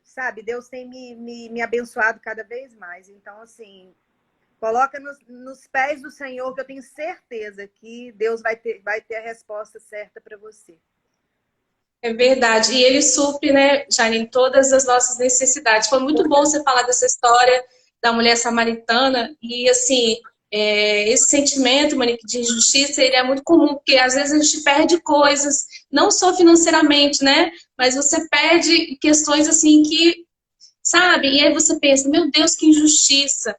sabe? Deus tem me abençoado cada vez mais. Então, assim, coloca nos pés do Senhor, que eu tenho certeza que Deus vai ter a resposta certa para você. É verdade. E ele supre, né, Janine, todas as nossas necessidades. Foi muito bom você falar dessa história da mulher samaritana. E, assim, esse sentimento, Monique, de injustiça, ele é muito comum, porque às vezes a gente perde coisas, não só financeiramente, né? Mas você perde questões, assim, que, sabe? E aí você pensa, meu Deus, que injustiça.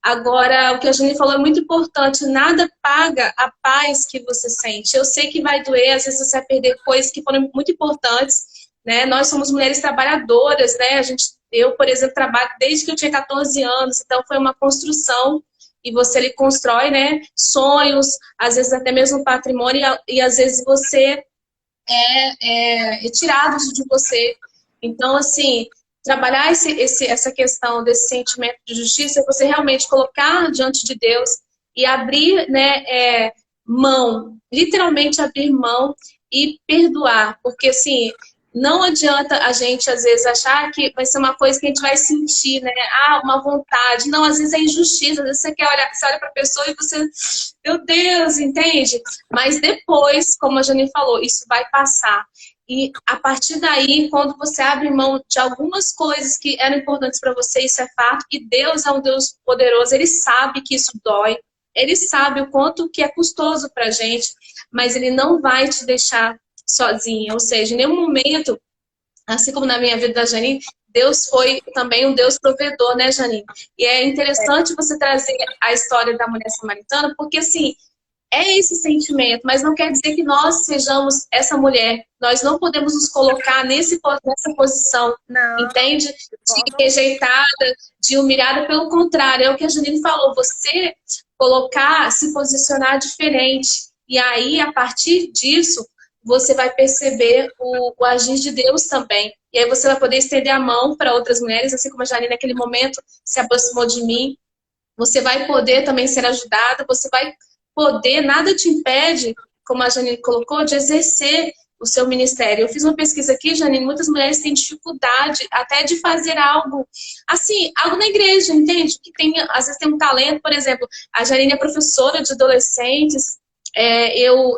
Agora, o que a Jane falou é muito importante, nada paga a paz que você sente. Eu sei que vai doer, às vezes você vai perder coisas que foram muito importantes, né? Nós somos mulheres trabalhadoras, né? Eu, por exemplo, trabalho desde que eu tinha 14 anos, então foi uma construção e você ele constrói, né, sonhos, às vezes até mesmo patrimônio, e às vezes você é retirado de você. Então, assim, trabalhar essa questão desse sentimento de justiça é você realmente colocar diante de Deus e abrir, né, mão, literalmente abrir mão e perdoar, porque assim, não adianta a gente às vezes achar que vai ser uma coisa que a gente vai sentir, né? Ah, uma vontade. Não, às vezes é injustiça, às vezes você olha para a pessoa e você, meu Deus, entende? Mas depois, como a Jane falou, isso vai passar. E a partir daí, quando você abre mão de algumas coisas que eram importantes para você, isso é fato, e Deus é um Deus poderoso, Ele sabe que isso dói, Ele sabe o quanto que é custoso para a gente, mas Ele não vai te deixar sozinha. Ou seja, em nenhum momento, assim como na minha vida da Janine, Deus foi também um Deus provedor, né, Janine? E é interessante você trazer a história da mulher samaritana, porque assim, é esse sentimento, mas não quer dizer que nós sejamos essa mulher. Nós não podemos nos colocar nessa posição, Não, entende? de De forma alguma. rejeitada, de humilhada. Pelo contrário, é o que a Janine falou. Você colocar, se posicionar diferente. E aí, a partir disso, você vai perceber o agir de Deus também. E aí você vai poder estender a mão para outras mulheres, assim como a Janine naquele momento se aproximou de mim. Você vai poder também ser ajudada, você vai poder, nada te impede, como a Janine colocou, de exercer o seu ministério. Eu fiz uma pesquisa aqui, Janine, muitas mulheres têm dificuldade até de fazer algo, assim, algo na igreja, entende? Que tem, às vezes tem um talento, por exemplo, a Janine é professora de adolescentes, eu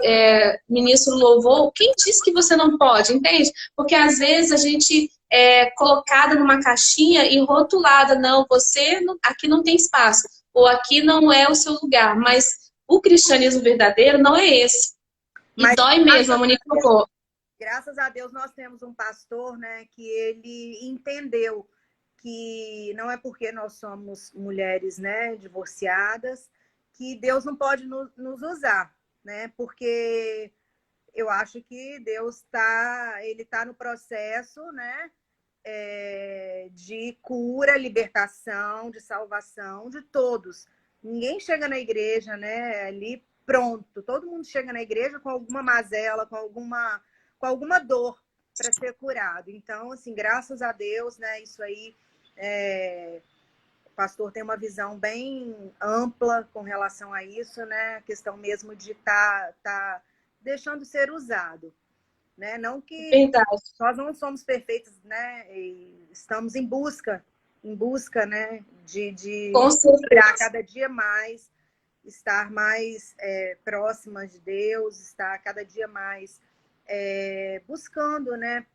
ministro louvor, quem disse que você não pode, entende? Porque às vezes a gente é colocada numa caixinha e rotulada, não, você aqui não tem espaço, ou aqui não é o seu lugar, mas o cristianismo verdadeiro não é esse. E Mas dói mesmo, a Monique falou. graças a Deus nós temos um pastor, né, que ele entendeu que não é porque nós somos mulheres, né, divorciadas, que Deus não pode nos usar, né? Porque eu acho que Deus ele tá no processo, né, de cura, libertação, de salvação de todos. Ninguém chega na igreja, né, ali pronto. Todo mundo chega na igreja com alguma mazela, com alguma dor para ser curado. Então, assim, graças a Deus, né, isso aí, o pastor tem uma visão bem ampla com relação a isso, né, a questão mesmo de tá deixando ser usado, né? Não que Verdade. nós não somos perfeitos, né? E estamos em busca, né? De Com certeza. cada dia mais, estar mais próximas de Deus, estar cada dia mais buscando, né?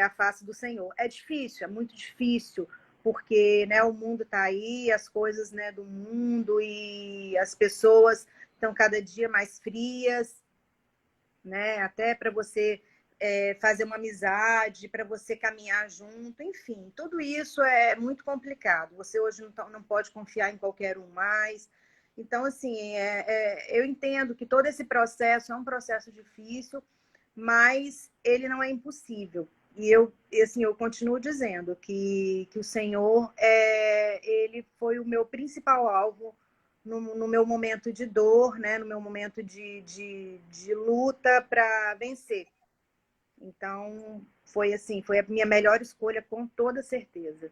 A face do Senhor. É difícil, é muito difícil, porque, né? O mundo está aí, as coisas, né? Do mundo e as pessoas estão cada dia mais frias, né? Até para você fazer uma amizade, para você caminhar junto, enfim, tudo isso é muito complicado. Você hoje não pode confiar em qualquer um mais. Então, assim, eu entendo que todo esse processo é um processo difícil, mas ele não é impossível, assim, eu continuo dizendo que o Senhor, ele foi o meu principal alvo no meu momento de dor, né? No meu momento de luta para vencer. Então, foi assim, foi a minha melhor escolha, com toda certeza.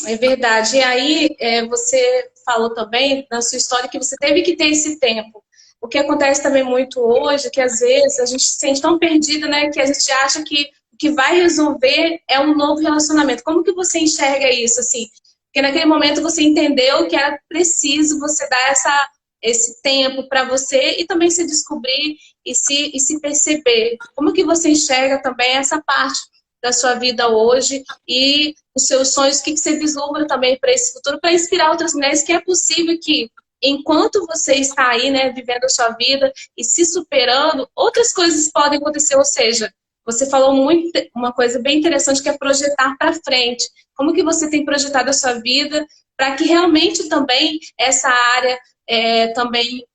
É verdade. E aí, você falou também na sua história que você teve que ter esse tempo. O que acontece também muito hoje, é que às vezes a gente se sente tão perdida, né, que a gente acha que o que vai resolver é um novo relacionamento. Como que você enxerga isso, assim? Porque naquele momento você entendeu que era preciso você dar esse tempo para você e também se descobrir e se perceber. Como que você enxerga também essa parte da sua vida hoje e os seus sonhos, o que você vislumbra também para esse futuro, para inspirar outras mulheres que é possível que, enquanto você está aí, né, vivendo a sua vida e se superando, outras coisas podem acontecer. Ou seja, você falou muito, uma coisa bem interessante, que é projetar para frente. Como que você tem projetado a sua vida para que realmente também essa área também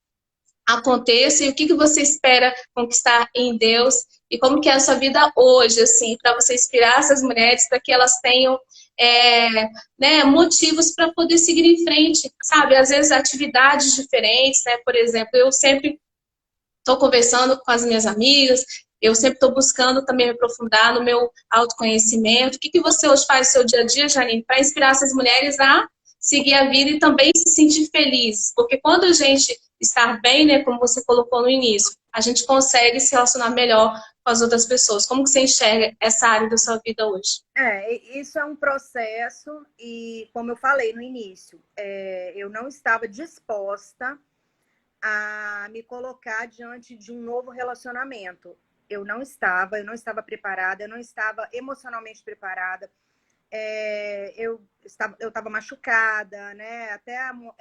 aconteça, e o que você espera conquistar em Deus, e como que é a sua vida hoje, assim, para você inspirar essas mulheres, para que elas tenham né, motivos para poder seguir em frente, sabe? Às vezes atividades diferentes, né? Por exemplo, eu sempre estou conversando com as minhas amigas, eu sempre estou buscando também me aprofundar no meu autoconhecimento. O que você hoje faz no seu dia a dia, Janine, para inspirar essas mulheres a seguir a vida e também se sentir feliz? Porque quando a gente está bem, né, como você colocou no início, a gente consegue se relacionar melhor com as outras pessoas. Como que você enxerga essa área da sua vida hoje? Isso é um processo e, como eu falei no início, eu não estava disposta a me colocar diante de um novo relacionamento. Eu não estava preparada, eu não estava emocionalmente preparada. Eu estava machucada, né? Até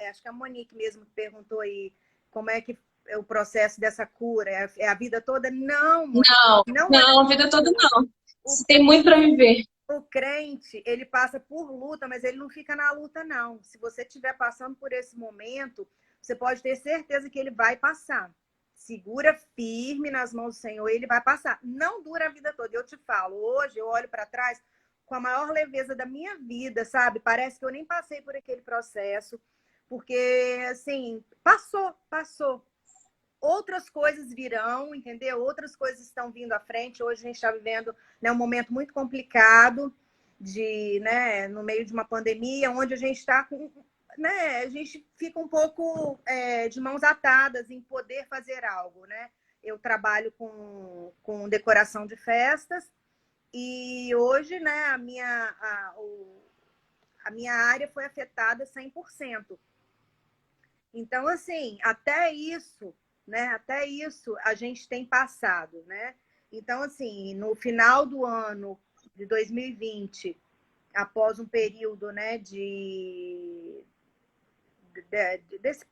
acho que a Monique mesmo perguntou aí como é que é o processo dessa cura, é a vida toda? Não, Monique, não é. Não, a vida toda não. O, Você tem muito para viver. o crente, ele passa por luta, mas ele não fica na luta, não. Se você estiver passando por esse momento, você pode ter certeza que ele vai passar. Segura firme nas mãos do Senhor, ele vai passar. Não dura a vida toda. Eu te falo, hoje eu olho para trás com a maior leveza da minha vida, sabe? Parece que eu nem passei por aquele processo, porque, assim, passou. Outras coisas virão, entendeu? Outras coisas estão vindo à frente. Hoje a gente está vivendo, né, um momento muito complicado né, no meio de uma pandemia, onde a gente está com, né, a gente fica um pouco de mãos atadas em poder fazer algo, né? Eu trabalho com decoração de festas e hoje, né, a minha área foi afetada 100%. Então, assim, até isso, né? Até isso a gente tem passado, né? Então, assim, no final do ano de 2020, após um período, né,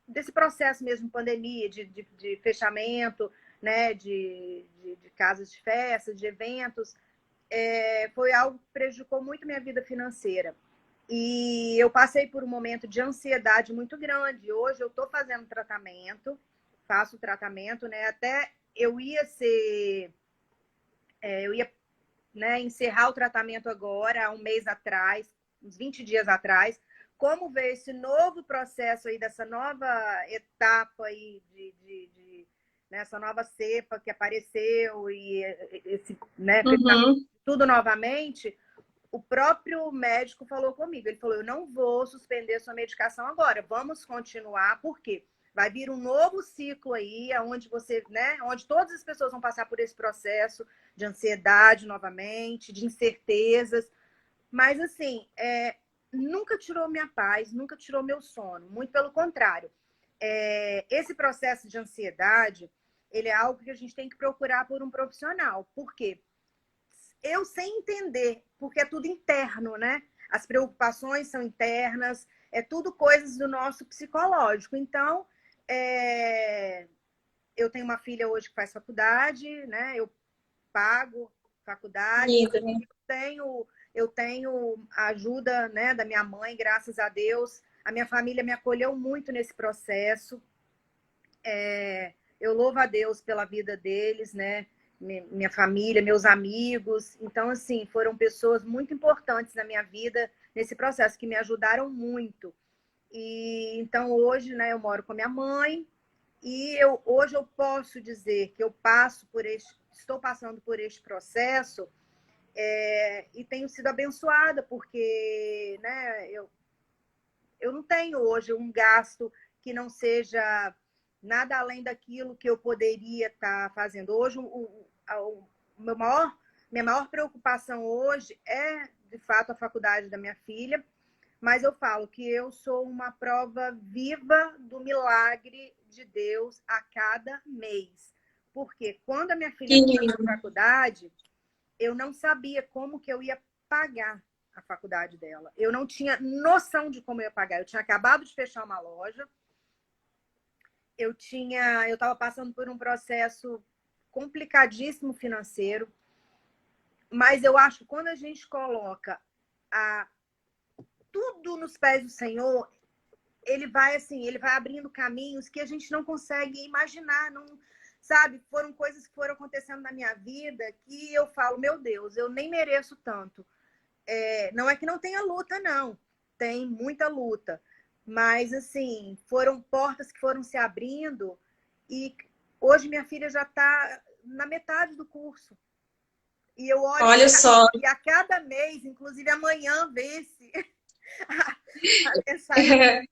desse processo mesmo, pandemia, de fechamento, né, de casas de festa, de eventos, foi algo que prejudicou muito minha vida financeira. E eu passei por um momento de ansiedade muito grande. Hoje eu estou fazendo tratamento, faço tratamento, né? Até eu ia né, encerrar o tratamento agora, há um mês atrás, uns 20 dias atrás. Como veio esse novo processo aí, dessa nova etapa aí nessa nova cepa que apareceu e esse, né, tudo novamente, o próprio médico falou comigo. Ele falou, eu não vou suspender sua medicação agora, vamos continuar, por quê? Vai vir um novo ciclo aí, onde você, né, onde todas as pessoas vão passar por esse processo de ansiedade novamente, de incertezas. Mas, assim, nunca tirou minha paz, nunca tirou meu sono. Muito pelo contrário. Esse processo de ansiedade, ele é algo que a gente tem que procurar por um profissional. Por quê? Eu sem entender, porque é tudo interno, né? As preocupações são internas, é tudo coisas do nosso psicológico. Então, eu tenho uma filha hoje que faz faculdade, né? Eu pago faculdade, eu tenho a ajuda, né, da minha mãe, graças a Deus. A minha família me acolheu muito nesse processo. Eu louvo a Deus pela vida deles, né? minha família, meus amigos. Então, assim, foram pessoas muito importantes na minha vida nesse processo, que me ajudaram muito. E então, hoje, né, eu moro com a minha mãe e hoje eu posso dizer que eu estou passando por este processo e tenho sido abençoada, porque, né, eu não tenho hoje um gasto que não seja nada além daquilo que eu poderia estar fazendo. Hoje, minha maior preocupação hoje é, de fato, a faculdade da minha filha, mas eu falo que eu sou uma prova viva do milagre de Deus a cada mês. Porque quando a minha filha entrou na faculdade, eu não sabia como que eu ia pagar a faculdade dela. Eu não tinha noção de como eu ia pagar. Eu tinha acabado de fechar uma loja, eu estava passando por um processo complicadíssimo financeiro, mas eu acho que quando a gente coloca tudo nos pés do Senhor, ele vai abrindo caminhos que a gente não consegue imaginar, não, sabe? Foram coisas que foram acontecendo na minha vida que eu falo, meu Deus, eu nem mereço tanto. Não é que não tenha luta, não. Tem muita luta. Mas, assim, foram portas que foram se abrindo e hoje minha filha já está na metade do curso. E eu olho... Olha só. E a cada mês, inclusive amanhã, vence a mensagem.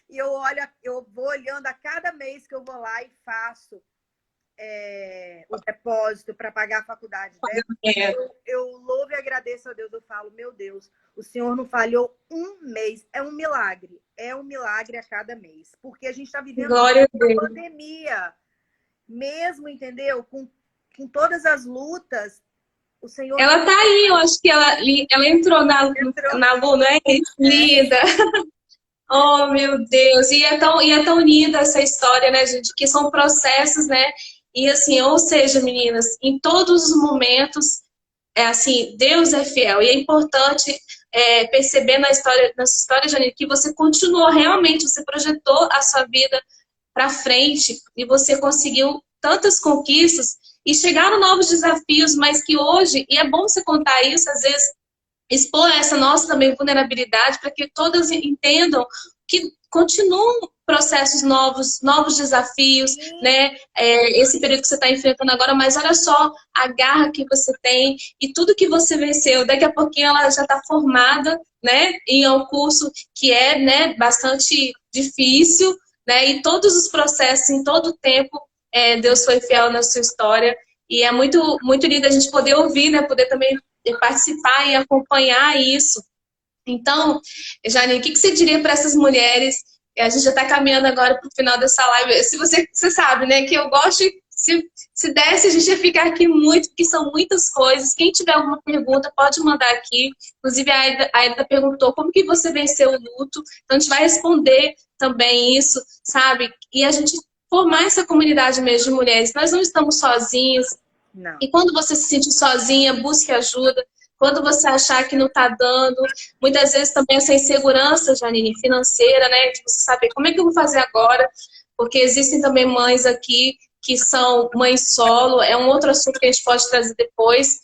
E eu vou olhando a cada mês que eu vou lá e faço o depósito para pagar a faculdade dela. Eu louvo e agradeço a Deus. Eu falo, meu Deus, o Senhor não falhou um mês. É um milagre. É um milagre a cada mês. Porque a gente está vivendo uma pandemia. Mesmo, entendeu? Com todas as lutas, o Senhor... Ela tá aí, eu acho que ela entrou na Luna, é linda. Oh, meu Deus. E é tão linda essa história, né, gente? Que são processos, né? E assim, ou seja, meninas, em todos os momentos, assim, Deus é fiel. E é importante perceber nessa história, Janine, que você continuou realmente, você projetou a sua vida para frente e você conseguiu tantas conquistas e chegaram novos desafios, mas que hoje, e é bom você contar isso, às vezes, expor essa nossa também vulnerabilidade para que todas entendam que continuam processos novos desafios, né? Esse período que você está enfrentando agora, mas olha só a garra que você tem e tudo que você venceu. Daqui a pouquinho ela já está formada, né? E é um curso que é, né, bastante difícil, né? E todos os processos, em todo o tempo, Deus foi fiel na sua história. E é muito, muito lindo a gente poder ouvir, né? Poder também participar e acompanhar isso. Então, Janine, o que você diria para essas mulheres? A gente já está caminhando agora para o final dessa live. Se você sabe, né, que eu gosto, se desse, a gente ia ficar aqui muito, porque são muitas coisas. Quem tiver alguma pergunta, pode mandar aqui. Inclusive, a Aida perguntou como que você venceu o luto. Então, a gente vai responder também isso, sabe? E a gente formar essa comunidade mesmo de mulheres. Nós não estamos sozinhas. Não. E quando você se sente sozinha, busque ajuda. Quando você achar que não está dando, muitas vezes também essa insegurança, Janine, financeira, né? De você saber como é que eu vou fazer agora, porque existem também mães aqui que são mães solo, é um outro assunto que a gente pode trazer depois.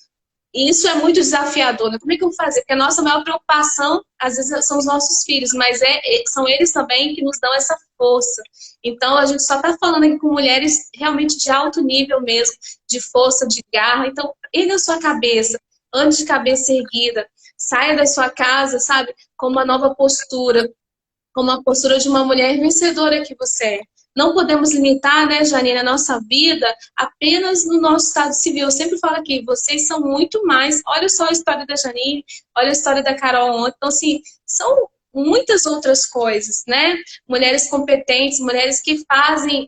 E isso é muito desafiador, né? Como é que eu vou fazer? Porque a nossa maior preocupação, às vezes, são os nossos filhos, mas são eles também que nos dão essa força. Então, a gente só está falando aqui com mulheres realmente de alto nível mesmo, de força, de garra. Então, erga a sua cabeça. Ande de cabeça erguida, saia da sua casa, sabe, com uma nova postura, como a postura de uma mulher vencedora que você é. Não podemos limitar, né, Janine, a nossa vida apenas no nosso estado civil. Eu sempre falo aqui, vocês são muito mais. Olha só a história da Janine, olha a história da Carol ontem. Então, assim, são muitas outras coisas, né? Mulheres competentes, mulheres que fazem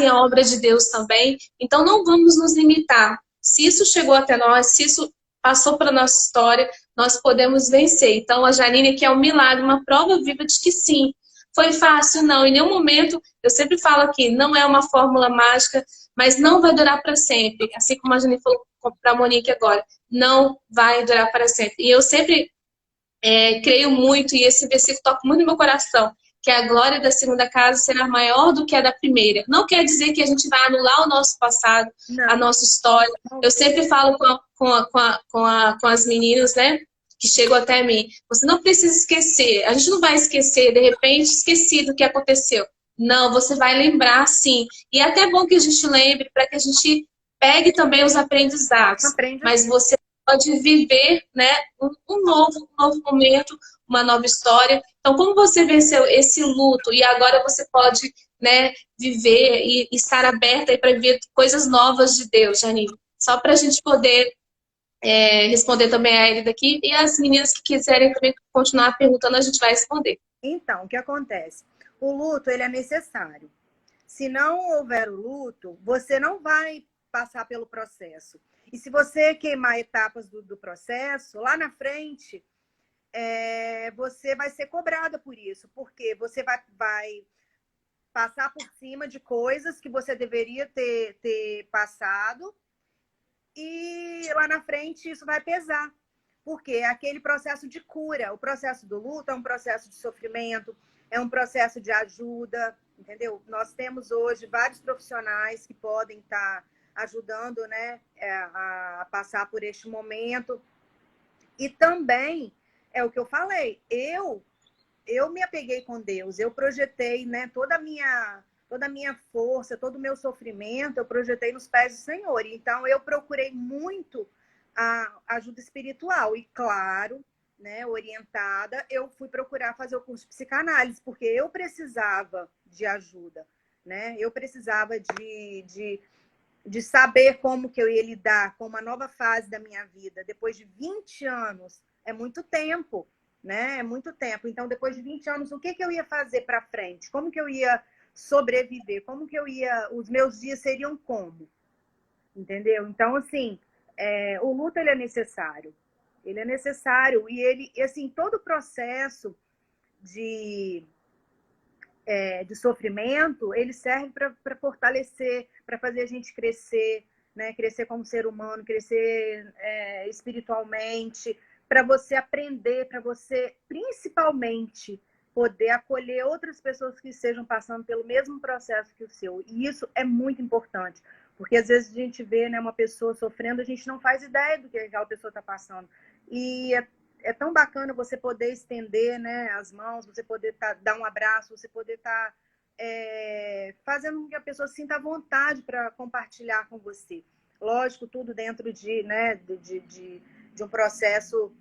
a obra de Deus também. Então, não vamos nos limitar. Se isso chegou até nós, se isso passou para a nossa história, nós podemos vencer. Então, a Janine aqui é um milagre, uma prova viva de que sim. Foi fácil? Não. Em nenhum momento, eu sempre falo aqui, não é uma fórmula mágica, mas não vai durar para sempre. Assim como a Janine falou para a Monique agora, não vai durar para sempre. E eu sempre creio muito, e esse versículo toca muito no meu coração, que a glória da segunda casa será maior do que a da primeira. Não quer dizer que a gente vai anular o nosso passado, a nossa história. Eu sempre falo com as meninas, né, que chegam até mim, você não precisa esquecer, a gente não vai esquecer, de repente, esquecido o que aconteceu. Não, você vai lembrar, sim. E é até bom que a gente lembre, para que a gente pegue também os aprendizados. Mas você pode viver, né, um novo momento, uma nova história. Então, como você venceu esse luto e agora você pode, né, viver e estar aberta para ver coisas novas de Deus, Janine? Só para a gente poder responder também a ele daqui, e as meninas que quiserem também continuar perguntando, a gente vai responder. Então, o que acontece? O luto, ele é necessário. Se não houver o luto, você não vai passar pelo processo. E se você queimar etapas do processo, lá na frente, você vai ser cobrada por isso, porque você vai passar por cima de coisas que você deveria ter passado, e lá na frente isso vai pesar, porque é aquele processo de cura. O processo do luto é um processo de sofrimento, é um processo de ajuda, entendeu? Nós temos hoje vários profissionais que podem estar ajudando, né, a passar por este momento. E também, é o que eu falei, eu me apeguei com Deus, eu projetei, né, toda a minha força, todo o meu sofrimento, eu projetei nos pés do Senhor. Então, eu procurei muito a ajuda espiritual. E, claro, né, orientada, eu fui procurar fazer o curso de psicanálise, porque eu precisava de ajuda, né? Eu precisava de saber como que eu ia lidar com uma nova fase da minha vida. Depois de 20 anos, é muito tempo, né? É muito tempo. Então, depois de 20 anos, o que eu ia fazer para frente? Como que eu ia sobreviver? Como que eu ia... Os meus dias seriam como? Entendeu? Então, assim, o luto, ele é necessário. Ele é necessário. E ele, assim, todo o processo de sofrimento, ele serve para fortalecer, para fazer a gente crescer, né? Crescer como ser humano, crescer espiritualmente, para você aprender, para você, principalmente, poder acolher outras pessoas que estejam passando pelo mesmo processo que o seu. E isso é muito importante, porque às vezes a gente vê, né, uma pessoa sofrendo, a gente não faz ideia do que aquela pessoa está passando. E é tão bacana você poder estender, né, as mãos, você poder dar um abraço, você poder estar fazendo com que a pessoa sinta vontade para compartilhar com você. Lógico, tudo dentro de um processo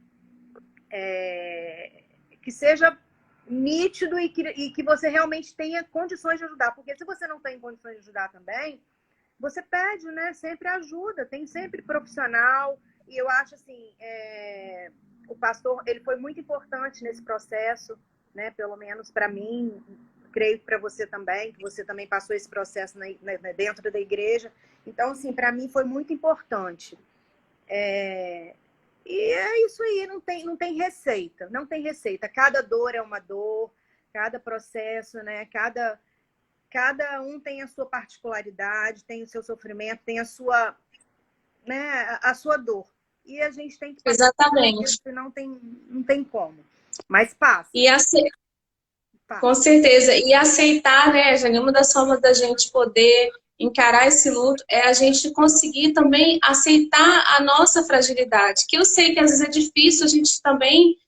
que seja nítido e que você realmente tenha condições de ajudar. Porque se você não tem condições de ajudar também, você pede, né, sempre ajuda, tem sempre profissional. E eu acho assim, o pastor, ele foi muito importante nesse processo, né, pelo menos para mim, creio que para você também, que você também passou esse processo dentro da igreja. Então, assim, para mim foi muito importante. E é isso aí, não tem receita, não tem receita. Cada dor é uma dor, cada processo, né? Cada um tem a sua particularidade, tem o seu sofrimento, tem a sua, né, a sua dor. E a gente tem que passar. Exatamente. Senão não tem como. Mas passa. Com certeza. E aceitar, né, Jane, uma das formas da gente poder encarar esse luto é a gente conseguir também aceitar a nossa fragilidade. Que eu sei que às vezes é difícil a gente também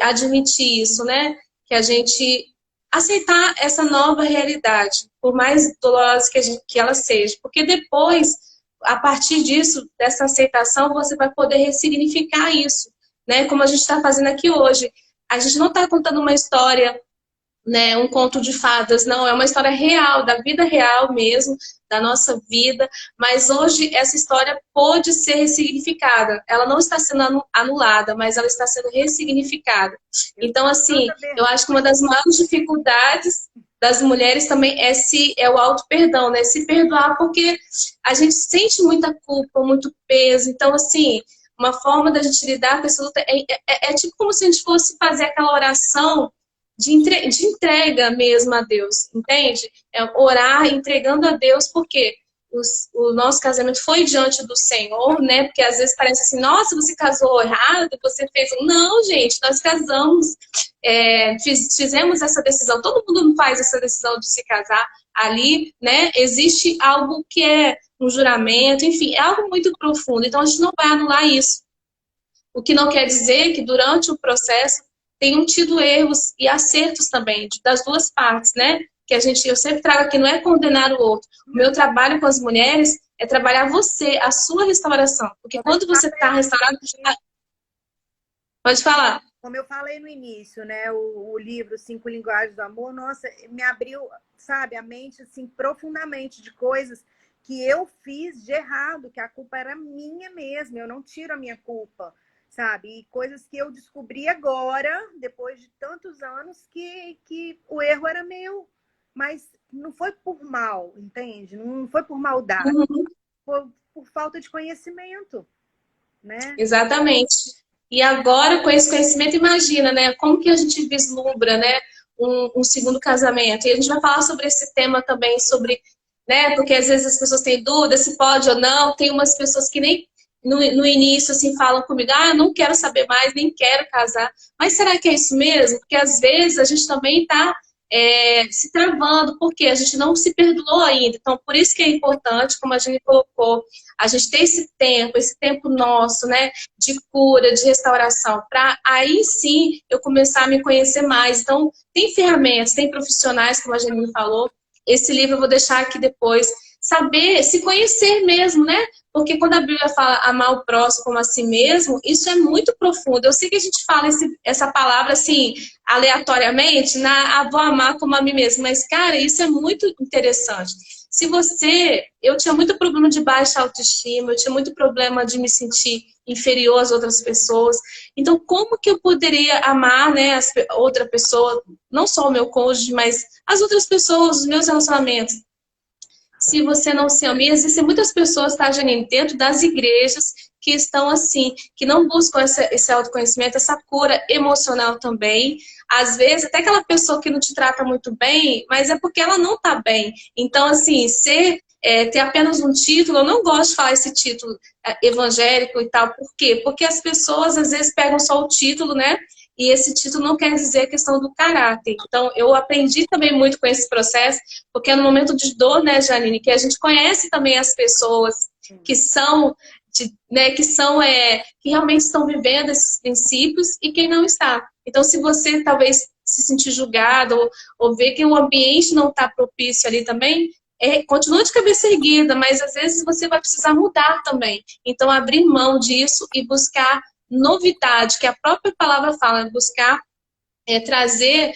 admitir isso, né? Que a gente aceitar essa nova realidade, por mais dolorosa que ela seja. Porque depois, a partir disso, dessa aceitação, você vai poder ressignificar isso, né? Como a gente está fazendo aqui hoje. A gente não está contando uma história, né, um conto de fadas, não, é uma história real, da vida real mesmo, da nossa vida, mas hoje essa história pode ser ressignificada, ela não está sendo anulada, mas ela está sendo ressignificada. Então, assim, eu acho que uma das maiores dificuldades das mulheres também é o auto-perdão, né, se perdoar, porque a gente sente muita culpa, muito peso, então, assim, uma forma da gente lidar com essa luta é tipo como se a gente fosse fazer aquela oração de entrega mesmo a Deus, entende? Orar entregando a Deus, porque o nosso casamento foi diante do Senhor, né? Porque às vezes parece assim, nossa, você casou errado, você fez... Não, gente, nós casamos, fizemos essa decisão. Todo mundo não faz essa decisão de se casar ali, né? Existe algo que é um juramento, enfim, é algo muito profundo. Então a gente não vai anular isso. O que não quer dizer que durante o processo tenham tido erros e acertos também, das duas partes, né? Que eu sempre trago aqui, não é condenar o outro. O meu trabalho com as mulheres é trabalhar você, a sua restauração. Porque quando você está restaurado... Pode falar. Como eu falei no início, né? O livro 5 Linguagens do Amor, nossa, me abriu, sabe, a mente, assim, profundamente de coisas que eu fiz de errado, que a culpa era minha mesmo, eu não tiro a minha culpa, sabe? E coisas que eu descobri agora, depois de tantos anos, que o erro era meu. Mas não foi por mal, entende? Não foi por maldade, foi por falta de conhecimento, né? Exatamente. E agora, com esse conhecimento, imagina, né? Como que a gente vislumbra, né? Um segundo casamento. E a gente vai falar sobre esse tema também, sobre, né? Porque às vezes as pessoas têm dúvida se pode ou não. Tem umas pessoas que nem no início assim falam comigo, eu não quero saber mais, nem quero casar. Mas será que é isso mesmo? Porque às vezes a gente também está se travando, porque a gente não se perdoou ainda. Então, por isso que é importante, como a gente colocou, a gente ter esse tempo nosso, né, de cura, de restauração, para aí sim eu começar a me conhecer mais. Então, tem ferramentas, tem profissionais, como a Janine falou. Esse livro eu vou deixar aqui depois. Saber, se conhecer mesmo, né? Porque quando a Bíblia fala amar o próximo como a si mesmo, isso é muito profundo. Eu sei que a gente fala essa palavra assim, aleatoriamente, vou amar como a mim mesmo. Mas, cara, isso é muito interessante. Eu tinha muito problema de baixa autoestima, eu tinha muito problema de me sentir inferior às outras pessoas. Então, como que eu poderia amar, né, outra pessoa, não só o meu cônjuge, mas as outras pessoas, os meus relacionamentos? Se você não se ama. E existem muitas pessoas, tá, Janine, dentro das igrejas que estão assim, que não buscam esse autoconhecimento, essa cura emocional também. Às vezes, até aquela pessoa que não te trata muito bem, mas é porque ela não tá bem. Então, assim, ter apenas um título, eu não gosto de falar esse título evangélico e tal. Por quê? Porque as pessoas, às vezes, pegam só o título, né? E esse título não quer dizer a questão do caráter. Então, eu aprendi também muito com esse processo, porque é no momento de dor, né, Janine, que a gente conhece também as pessoas que são, que realmente estão vivendo esses princípios e quem não está. Então, se você talvez se sentir julgado ou ver que o ambiente não está propício ali também, continua de cabeça erguida, mas às vezes você vai precisar mudar também. Então, abrir mão disso e buscar novidade, que a própria palavra fala, buscar trazer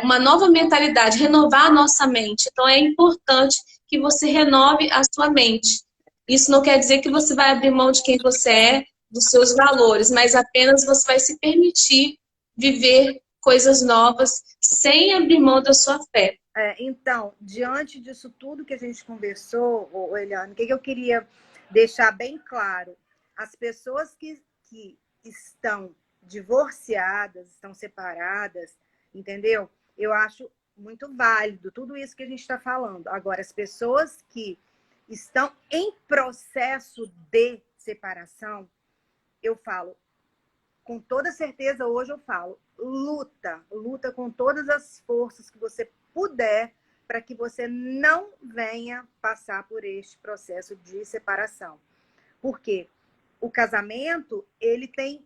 uma nova mentalidade, renovar a nossa mente. Então é importante que você renove a sua mente. Isso não quer dizer que você vai abrir mão de quem você é, dos seus valores, mas apenas você vai se permitir viver coisas novas sem abrir mão da sua fé. Então, diante disso tudo que a gente conversou, Eliane, o que eu queria deixar bem claro? As pessoas que estão divorciadas, estão separadas, entendeu? Eu acho muito válido tudo isso que a gente está falando. Agora, as pessoas que estão em processo de separação, eu falo, com toda certeza, hoje eu falo, luta com todas as forças que você puder para que você não venha passar por este processo de separação. Por quê? O casamento, ele tem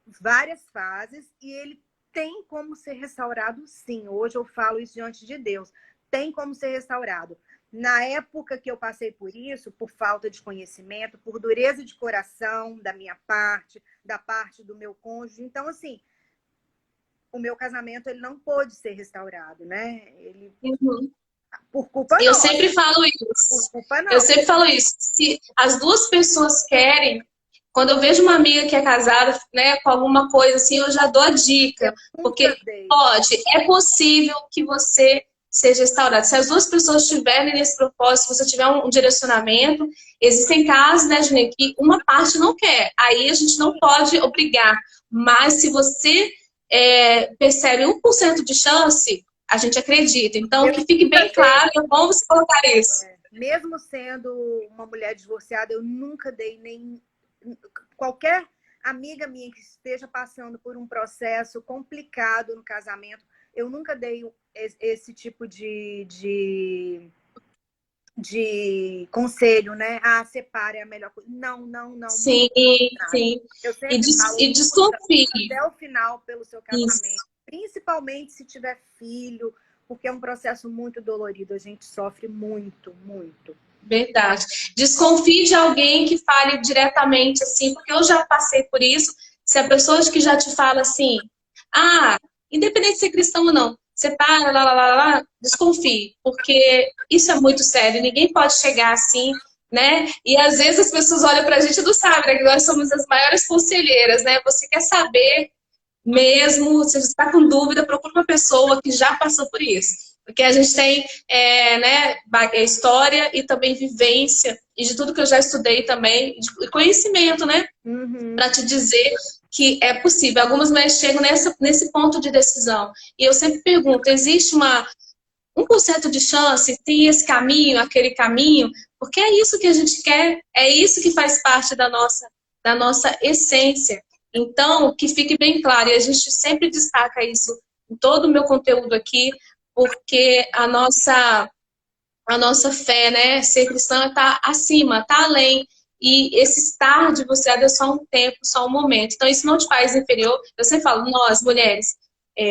várias fases e ele tem como ser restaurado, sim. Hoje eu falo isso diante de Deus. Tem como ser restaurado. Na época que eu passei por isso, por falta de conhecimento, por dureza de coração da minha parte, da parte do meu cônjuge. Então, assim, o meu casamento, ele não pôde ser restaurado, né? Ele... Por culpa Eu nossa. sempre falo isso. Por culpa nossa. Eu sempre falo isso. Se as duas pessoas querem, quando eu vejo uma amiga que é casada, né, com alguma coisa assim, eu já dou a dica. Porque é possível que você seja restaurado. Se as duas pessoas estiverem nesse propósito, se você tiver um direcionamento, existem casos, né, Juninho, que uma parte não quer. Aí a gente não pode obrigar. Mas se você percebe 1% de chance, a gente acredita. Então, que fique bem claro, vamos colocar isso. mesmo sendo uma mulher divorciada, eu nunca dei nem... Qualquer amiga minha que esteja passando por um processo complicado no casamento, eu nunca dei esse tipo de conselho, né? Ah, separe é a melhor coisa. Não, não, não. Sim, sim. Eu sempre falo, E desconfie. até o final pelo seu casamento. Isso. Principalmente se tiver filho, porque é um processo muito dolorido. A gente sofre muito, muito. Verdade. Desconfie de alguém que fale diretamente assim, porque eu já passei por isso. Se a pessoa que já te fala assim, ah, independente de ser cristão ou não, separa, lá, desconfie, porque isso é muito sério. Ninguém pode chegar assim, né? E às vezes as pessoas olham pra gente e não sabem, né? Que nós somos as maiores conselheiras, né? Você quer saber mesmo, se você está com dúvida, procura uma pessoa que já passou por isso. Porque a gente tem né, história e também vivência, e de tudo que eu já estudei também, de conhecimento, né? Para te dizer que é possível. Algumas mulheres chegam nesse ponto de decisão. E eu sempre pergunto, existe 1% de chance? Tem esse caminho, aquele caminho? Porque é isso que a gente quer, é isso que faz parte da nossa essência. Então, que fique bem claro, e a gente sempre destaca isso em todo o meu conteúdo aqui, porque a nossa fé, né, ser cristã está acima, está além. E esse estar divorciado é só um tempo, só um momento. Então, isso não te faz inferior. Eu sempre falo, nós, mulheres,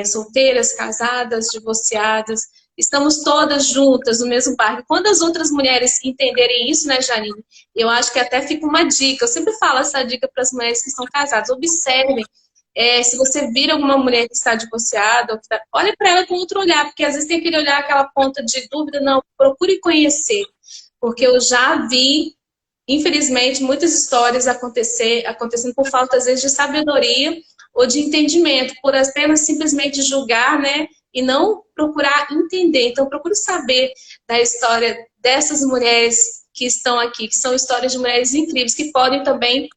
solteiras, casadas, divorciadas, estamos todas juntas no mesmo barco. Quando as outras mulheres entenderem isso, né, Janine? Eu acho que até fica uma dica. Eu sempre falo essa dica para as mulheres que estão casadas. Observem. Se você vir alguma mulher que está divorciada, olhe para ela com outro olhar, porque às vezes tem aquele olhar, aquela ponta de dúvida. Não, procure conhecer. Porque eu já vi, infelizmente, muitas histórias acontecendo por falta, às vezes, de sabedoria ou de entendimento, por apenas simplesmente julgar, né? E não procurar entender. Então, procure saber da história dessas mulheres que estão aqui, que são histórias de mulheres incríveis, que podem também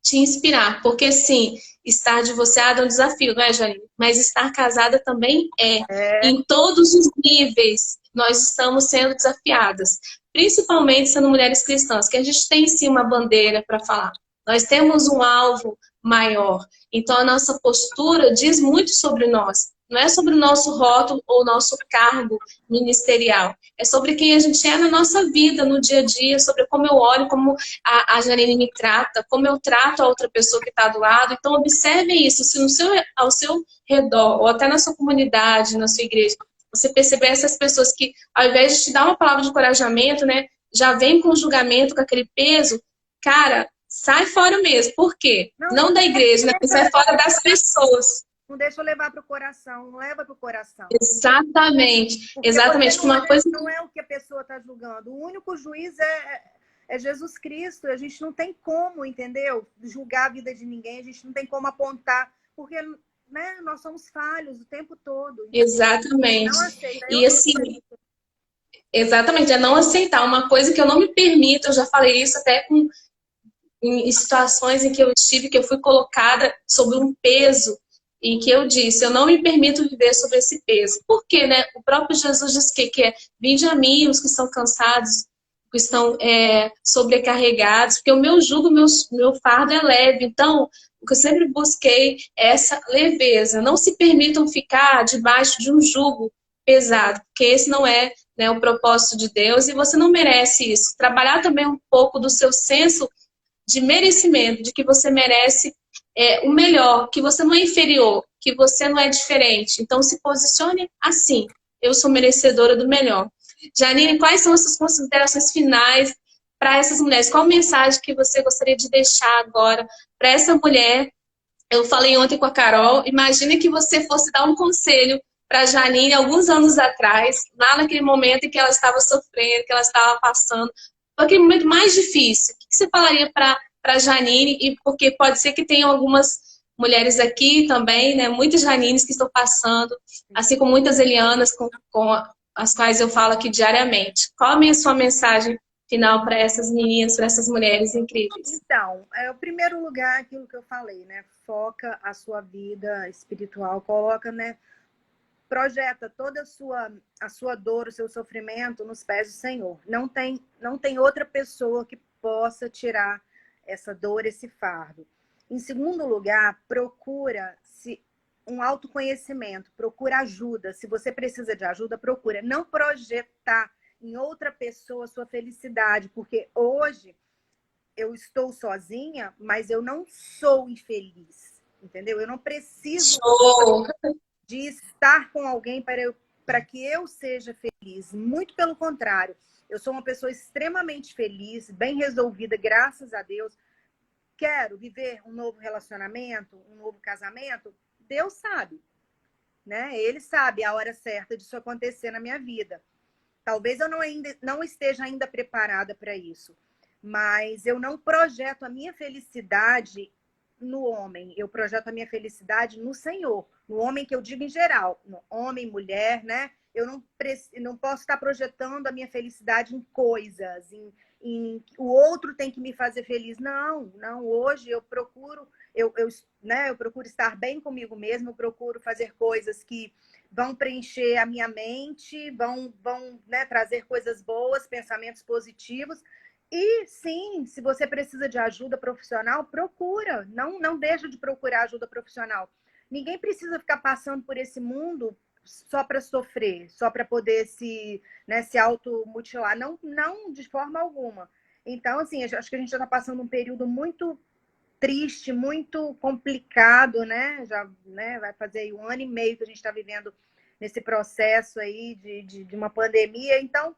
te inspirar. Porque, sim, estar divorciada é um desafio, não é, Janine? Mas estar casada também é. Em todos os níveis, nós estamos sendo desafiadas. Principalmente sendo mulheres cristãs, que a gente tem, sim, uma bandeira para falar. Nós temos um alvo maior. Então, a nossa postura diz muito sobre nós. Não é sobre o nosso rótulo ou o nosso cargo ministerial. É sobre quem a gente é na nossa vida, no dia a dia, sobre como eu olho, como a Janine me trata, como eu trato a outra pessoa que está do lado. Então, observem isso. Se ao seu redor, ou até na sua comunidade, na sua igreja, você perceber essas pessoas que, ao invés de te dar uma palavra de encorajamento, né, já vem com julgamento, com aquele peso, cara, sai fora mesmo. Por quê? Não da igreja, né? Sai fora das pessoas. Não deixa eu levar para o coração, não leva para o coração. Exatamente. Porque exatamente. Uma coisa... não é o que a pessoa está julgando. O único juiz é Jesus Cristo. A gente não tem como, entendeu? Julgar a vida de ninguém, a gente não tem como apontar, porque, né, nós somos falhos o tempo todo. Exatamente. Não aceita. E assim, exatamente, é não aceitar. Uma coisa que eu não me permito, eu já falei isso até em situações em que eu estive, que eu fui colocada sobre um peso, em que eu disse, eu não me permito viver sobre esse peso. Por quê, né? O próprio Jesus disse que é, vinde a mim os que estão cansados, que estão sobrecarregados, porque o meu jugo, meu fardo é leve. Então, o que eu sempre busquei é essa leveza. Não se permitam ficar debaixo de um jugo pesado, porque esse não é, né, o propósito de Deus, e você não merece isso. Trabalhar também um pouco do seu senso de merecimento, de que você merece o melhor, que você não é inferior, que você não é diferente. Então, se posicione assim. Eu sou merecedora do melhor. Janine, quais são as suas considerações finais para essas mulheres? Qual mensagem que você gostaria de deixar agora para essa mulher? Eu falei ontem com a Carol, imagina que você fosse dar um conselho para a Janine alguns anos atrás, lá naquele momento em que ela estava sofrendo, que ela estava passando, foi aquele momento mais difícil. O que você falaria para a Janine? E porque pode ser que tenha algumas mulheres aqui também, né? Muitas Janines que estão passando, assim como muitas Elianas com as quais eu falo aqui diariamente. Qual a sua mensagem final para essas meninas, para essas mulheres incríveis? Então, o primeiro lugar, aquilo que eu falei, né? Foca a sua vida espiritual, coloca, né, projeta toda a sua dor, o seu sofrimento nos pés do Senhor. Não tem outra pessoa que possa tirar essa dor, esse fardo. Em segundo lugar, procura um autoconhecimento, procura ajuda. Se você precisa de ajuda, procura. Não projetar em outra pessoa a sua felicidade, porque hoje eu estou sozinha, mas eu não sou infeliz, entendeu? Eu não preciso de estar com alguém para que eu seja feliz. Muito pelo contrário, eu sou uma pessoa extremamente feliz, bem resolvida, graças a Deus. Quero viver um novo relacionamento, um novo casamento? Deus sabe, né? Ele sabe a hora certa disso acontecer na minha vida. Talvez eu não esteja ainda preparada para isso, mas eu não projeto a minha felicidade no homem, eu projeto a minha felicidade no Senhor, no homem que eu digo em geral, no homem, mulher, né? Eu não posso estar projetando a minha felicidade em coisas, o outro tem que me fazer feliz. Não, hoje eu procuro, eu procuro estar bem comigo mesmo, eu procuro fazer coisas que vão preencher a minha mente, vão né, trazer coisas boas, pensamentos positivos. E sim, se você precisa de ajuda profissional, procura. Não deixa de procurar ajuda profissional. Ninguém precisa ficar passando por esse mundo só para sofrer, só para poder se automutilar. Não, de forma alguma. Então, assim, acho que a gente já está passando um período muito triste, muito complicado, né? Já, né, vai fazer aí 1 ano e meio que a gente está vivendo nesse processo aí de uma pandemia. Então,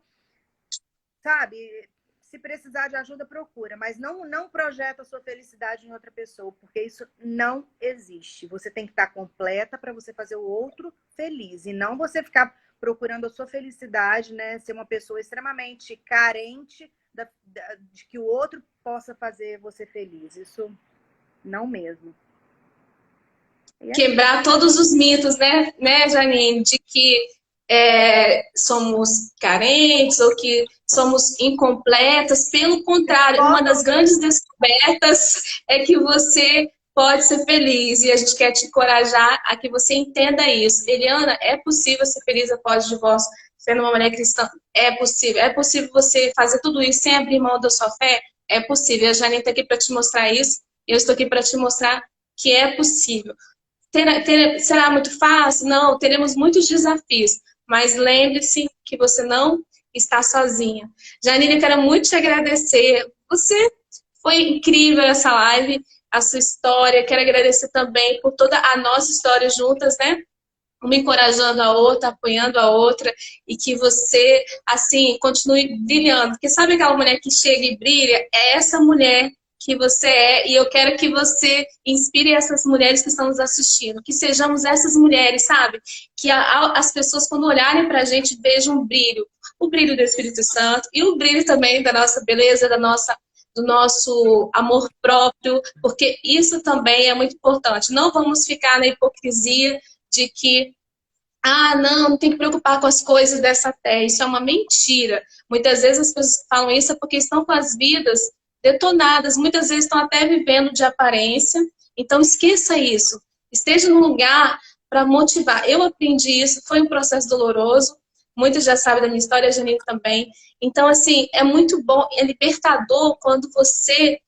sabe, se precisar de ajuda, procura, mas não projeta a sua felicidade em outra pessoa, porque isso não existe. Você tem que estar completa para você fazer o outro feliz, e não você ficar procurando a sua felicidade, né? Ser uma pessoa extremamente carente de que o outro possa fazer você feliz. Isso não mesmo. Quebrar todos os mitos, né, Janine, de que somos carentes ou que somos incompletas. Pelo contrário, uma das grandes descobertas é que você pode ser feliz, e a gente quer te encorajar a que você entenda isso. Eliana, é possível ser feliz após o divórcio sendo uma mulher cristã? É possível. É possível você fazer tudo isso sem abrir mão da sua fé? É possível. A Janine está aqui para te mostrar isso, e eu estou aqui para te mostrar que é possível. Será muito fácil? Não, teremos muitos desafios, mas lembre-se que você não está sozinha. Janine, eu quero muito te agradecer. Você foi incrível essa live, a sua história. Quero agradecer também por toda a nossa história juntas, né? Uma encorajando a outra, apoiando a outra, e que você, assim, continue brilhando. Porque sabe aquela mulher que chega e brilha? É essa mulher que você é, e eu quero que você inspire essas mulheres que estão nos assistindo, que sejamos essas mulheres, sabe? Que as pessoas, quando olharem pra gente, vejam o brilho do Espírito Santo, e o brilho também da nossa beleza, do nosso amor próprio, porque isso também é muito importante. Não vamos ficar na hipocrisia de que não tem que preocupar com as coisas dessa terra. Isso é uma mentira. Muitas vezes as pessoas falam isso porque estão com as vidas detonadas, muitas vezes estão até vivendo de aparência. Então esqueça isso. Esteja num lugar para motivar. Eu aprendi isso, foi um processo doloroso. Muitos já sabem da minha história, a Janine também. Então, assim, é muito bom, é libertador quando você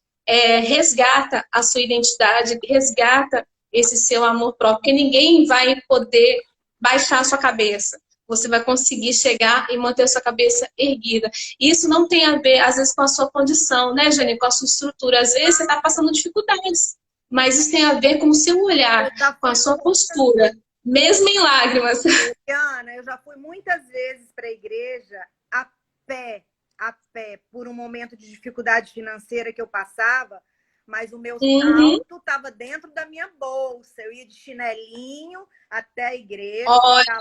resgata a sua identidade, resgata esse seu amor próprio, porque ninguém vai poder baixar a sua cabeça. Você vai conseguir chegar e manter a sua cabeça erguida. Isso não tem a ver, às vezes, com a sua condição, né, Janine? Com a sua estrutura. Às vezes você está passando dificuldades, mas isso tem a ver com o seu olhar, com a sua postura, mesmo em lágrimas. Ana, eu já fui muitas vezes para a igreja a pé, por um momento de dificuldade financeira que eu passava, mas o meu salto estava dentro da minha bolsa. Eu ia de chinelinho até a igreja. Olha!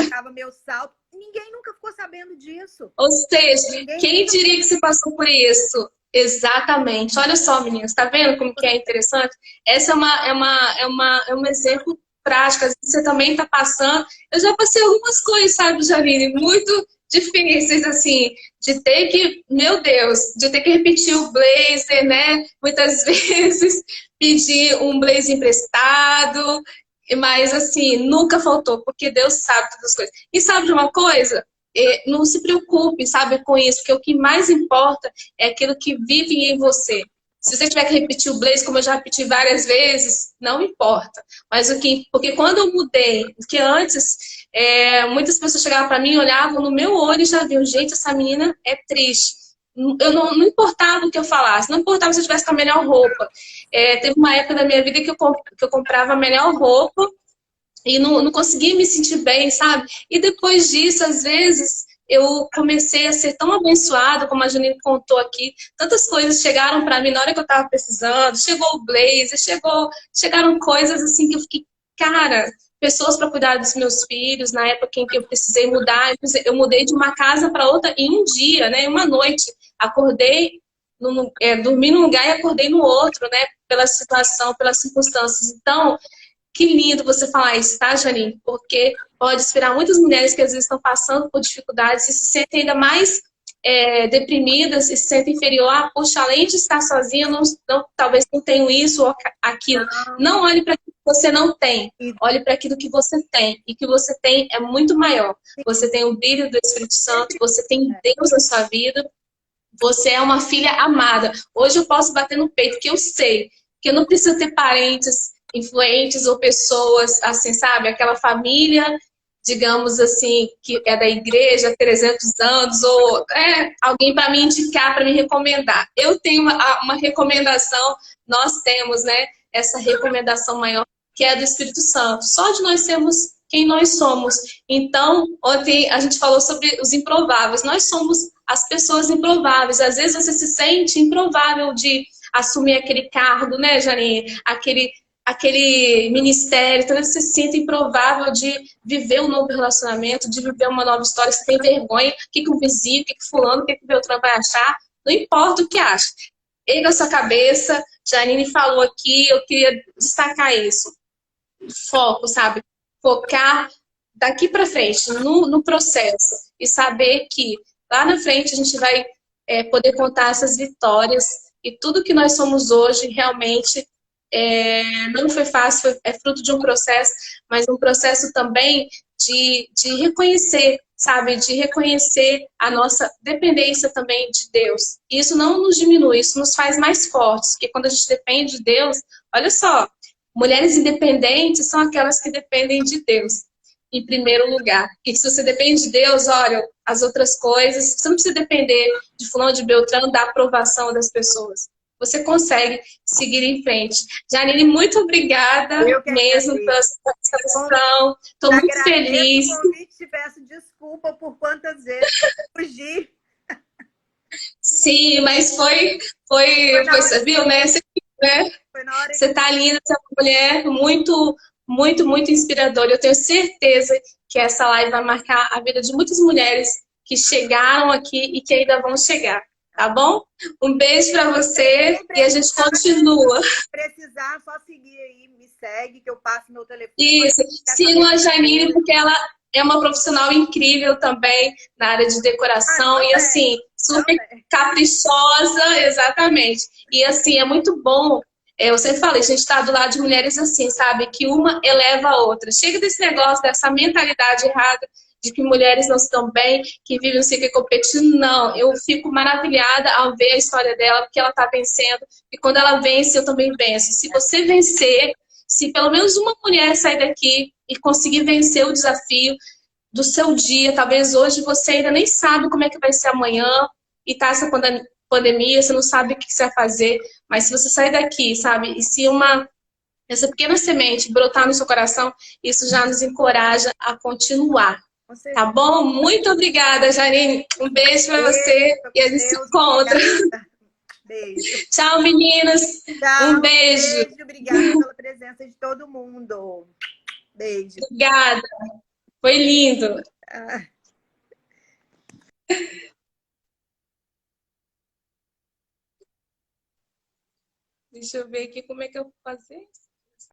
Estava meu salto. Ninguém nunca ficou sabendo disso. Ou seja, quem diria que você passou por isso? Exatamente. Olha só, meninas, tá vendo como que é interessante? Essa é um exemplo prático. Às vezes você também tá passando. Eu já passei algumas coisas, sabe, Janine? Muito difíceis, assim, de ter que, meu Deus, de ter que repetir o blazer, né? Muitas vezes pedir um blazer emprestado. Mas, assim, nunca faltou, porque Deus sabe todas as coisas. E sabe de uma coisa? Não se preocupe, sabe, com isso, porque o que mais importa é aquilo que vive em você. Se você tiver que repetir o Blaze, como eu já repeti várias vezes, não importa. Mas porque quando eu mudei, porque antes muitas pessoas chegavam para mim, olhavam no meu olho e já viam, gente, essa menina é triste. Eu não importava o que eu falasse, não importava se eu tivesse com a melhor roupa. Teve uma época da minha vida que eu comprava a melhor roupa e não conseguia me sentir bem, sabe? E depois disso, às vezes, eu comecei a ser tão abençoada, como a Janine contou aqui. Tantas coisas chegaram para mim na hora que eu estava precisando. Chegou o Blaze, chegaram coisas assim que eu fiquei, cara, pessoas para cuidar dos meus filhos, na época em que eu precisei mudar. Eu mudei de uma casa para outra em um dia, né? Em uma noite. Acordei, dormi num lugar e acordei no outro, né? Pela situação, pelas circunstâncias. Então, que lindo você falar isso, tá, Janine? Porque pode inspirar muitas mulheres que às vezes estão passando por dificuldades e se sentem ainda mais deprimidas e se sentem inferior. Ah, puxa, além de estar sozinha, talvez não tenho isso ou aquilo. Não olhe para aquilo que você não tem. Olhe para aquilo que você tem. E que você tem é muito maior. Você tem o brilho do Espírito Santo, você tem Deus na sua vida. Você é uma filha amada. Hoje eu posso bater no peito, que eu sei que eu não preciso ter parentes influentes ou pessoas, assim, sabe? Aquela família, digamos assim, que é da igreja há 300 anos, ou alguém para me indicar, para me recomendar. Eu tenho uma recomendação, nós temos, né? Essa recomendação maior, que é do Espírito Santo. Só de nós sermos quem nós somos. Então, ontem a gente falou sobre os improváveis. Nós somos as pessoas improváveis. Às vezes você se sente improvável de assumir aquele cargo, né, Janine? Aquele ministério, então você se sente improvável de viver um novo relacionamento, de viver uma nova história, você tem vergonha, o que o vizinho, o que fulano, o que o Beltrano vai achar, não importa o que acha. Erga a sua cabeça, Janine falou aqui, eu queria destacar isso. Foco, sabe? Focar daqui para frente, no processo, e saber que lá na frente a gente vai poder contar essas vitórias, e tudo que nós somos hoje realmente não foi fácil, é fruto de um processo, mas um processo também de reconhecer, sabe? De reconhecer a nossa dependência também de Deus. E isso não nos diminui, isso nos faz mais fortes, porque quando a gente depende de Deus, olha só, mulheres independentes são aquelas que dependem de Deus, em primeiro lugar. E se você depende de Deus, olha, as outras coisas, você não precisa depender de fulano, de Beltrano, da aprovação das pessoas. Você consegue seguir em frente. Janine, muito obrigada mesmo pela sua participação. Estou muito feliz. Eu convite, te peço desculpa por quantas vezes fugi. Sim, mas foi você viu, né? Você está linda, você é uma mulher muito, muito, muito inspiradora. Eu tenho certeza que essa live vai marcar a vida de muitas mulheres que chegaram aqui e que ainda vão chegar. Tá bom? Um beijo para você e a gente continua. Se precisar, só seguir aí, me segue, que eu passo meu telefone. Isso, sigam a Janine, porque ela é uma profissional incrível também na área de decoração e assim, super caprichosa, exatamente. E assim, é muito bom. Eu sempre falei, a gente está do lado de mulheres assim, sabe? Que uma eleva a outra. Chega desse negócio, dessa mentalidade errada de que mulheres não estão bem, que vivem sempre competindo. Não, eu fico maravilhada ao ver a história dela, porque ela está vencendo. E quando ela vence, eu também venço. Se você vencer, se pelo menos uma mulher sair daqui e conseguir vencer o desafio do seu dia, talvez hoje você ainda nem sabe como é que vai ser amanhã, e tá essa pandemia, você não sabe o que você vai fazer, mas se você sair daqui, sabe, e se essa pequena semente brotar no seu coração, isso já nos encoraja a continuar. Tá bom? Muito obrigada, Janine. Um beijo para você e a gente se encontra. Beijo. Tchau, meninas. Tchau, um beijo. Obrigada pela presença de todo mundo. Beijo. Obrigada. Foi lindo. Deixa eu ver aqui como é que eu vou fazer.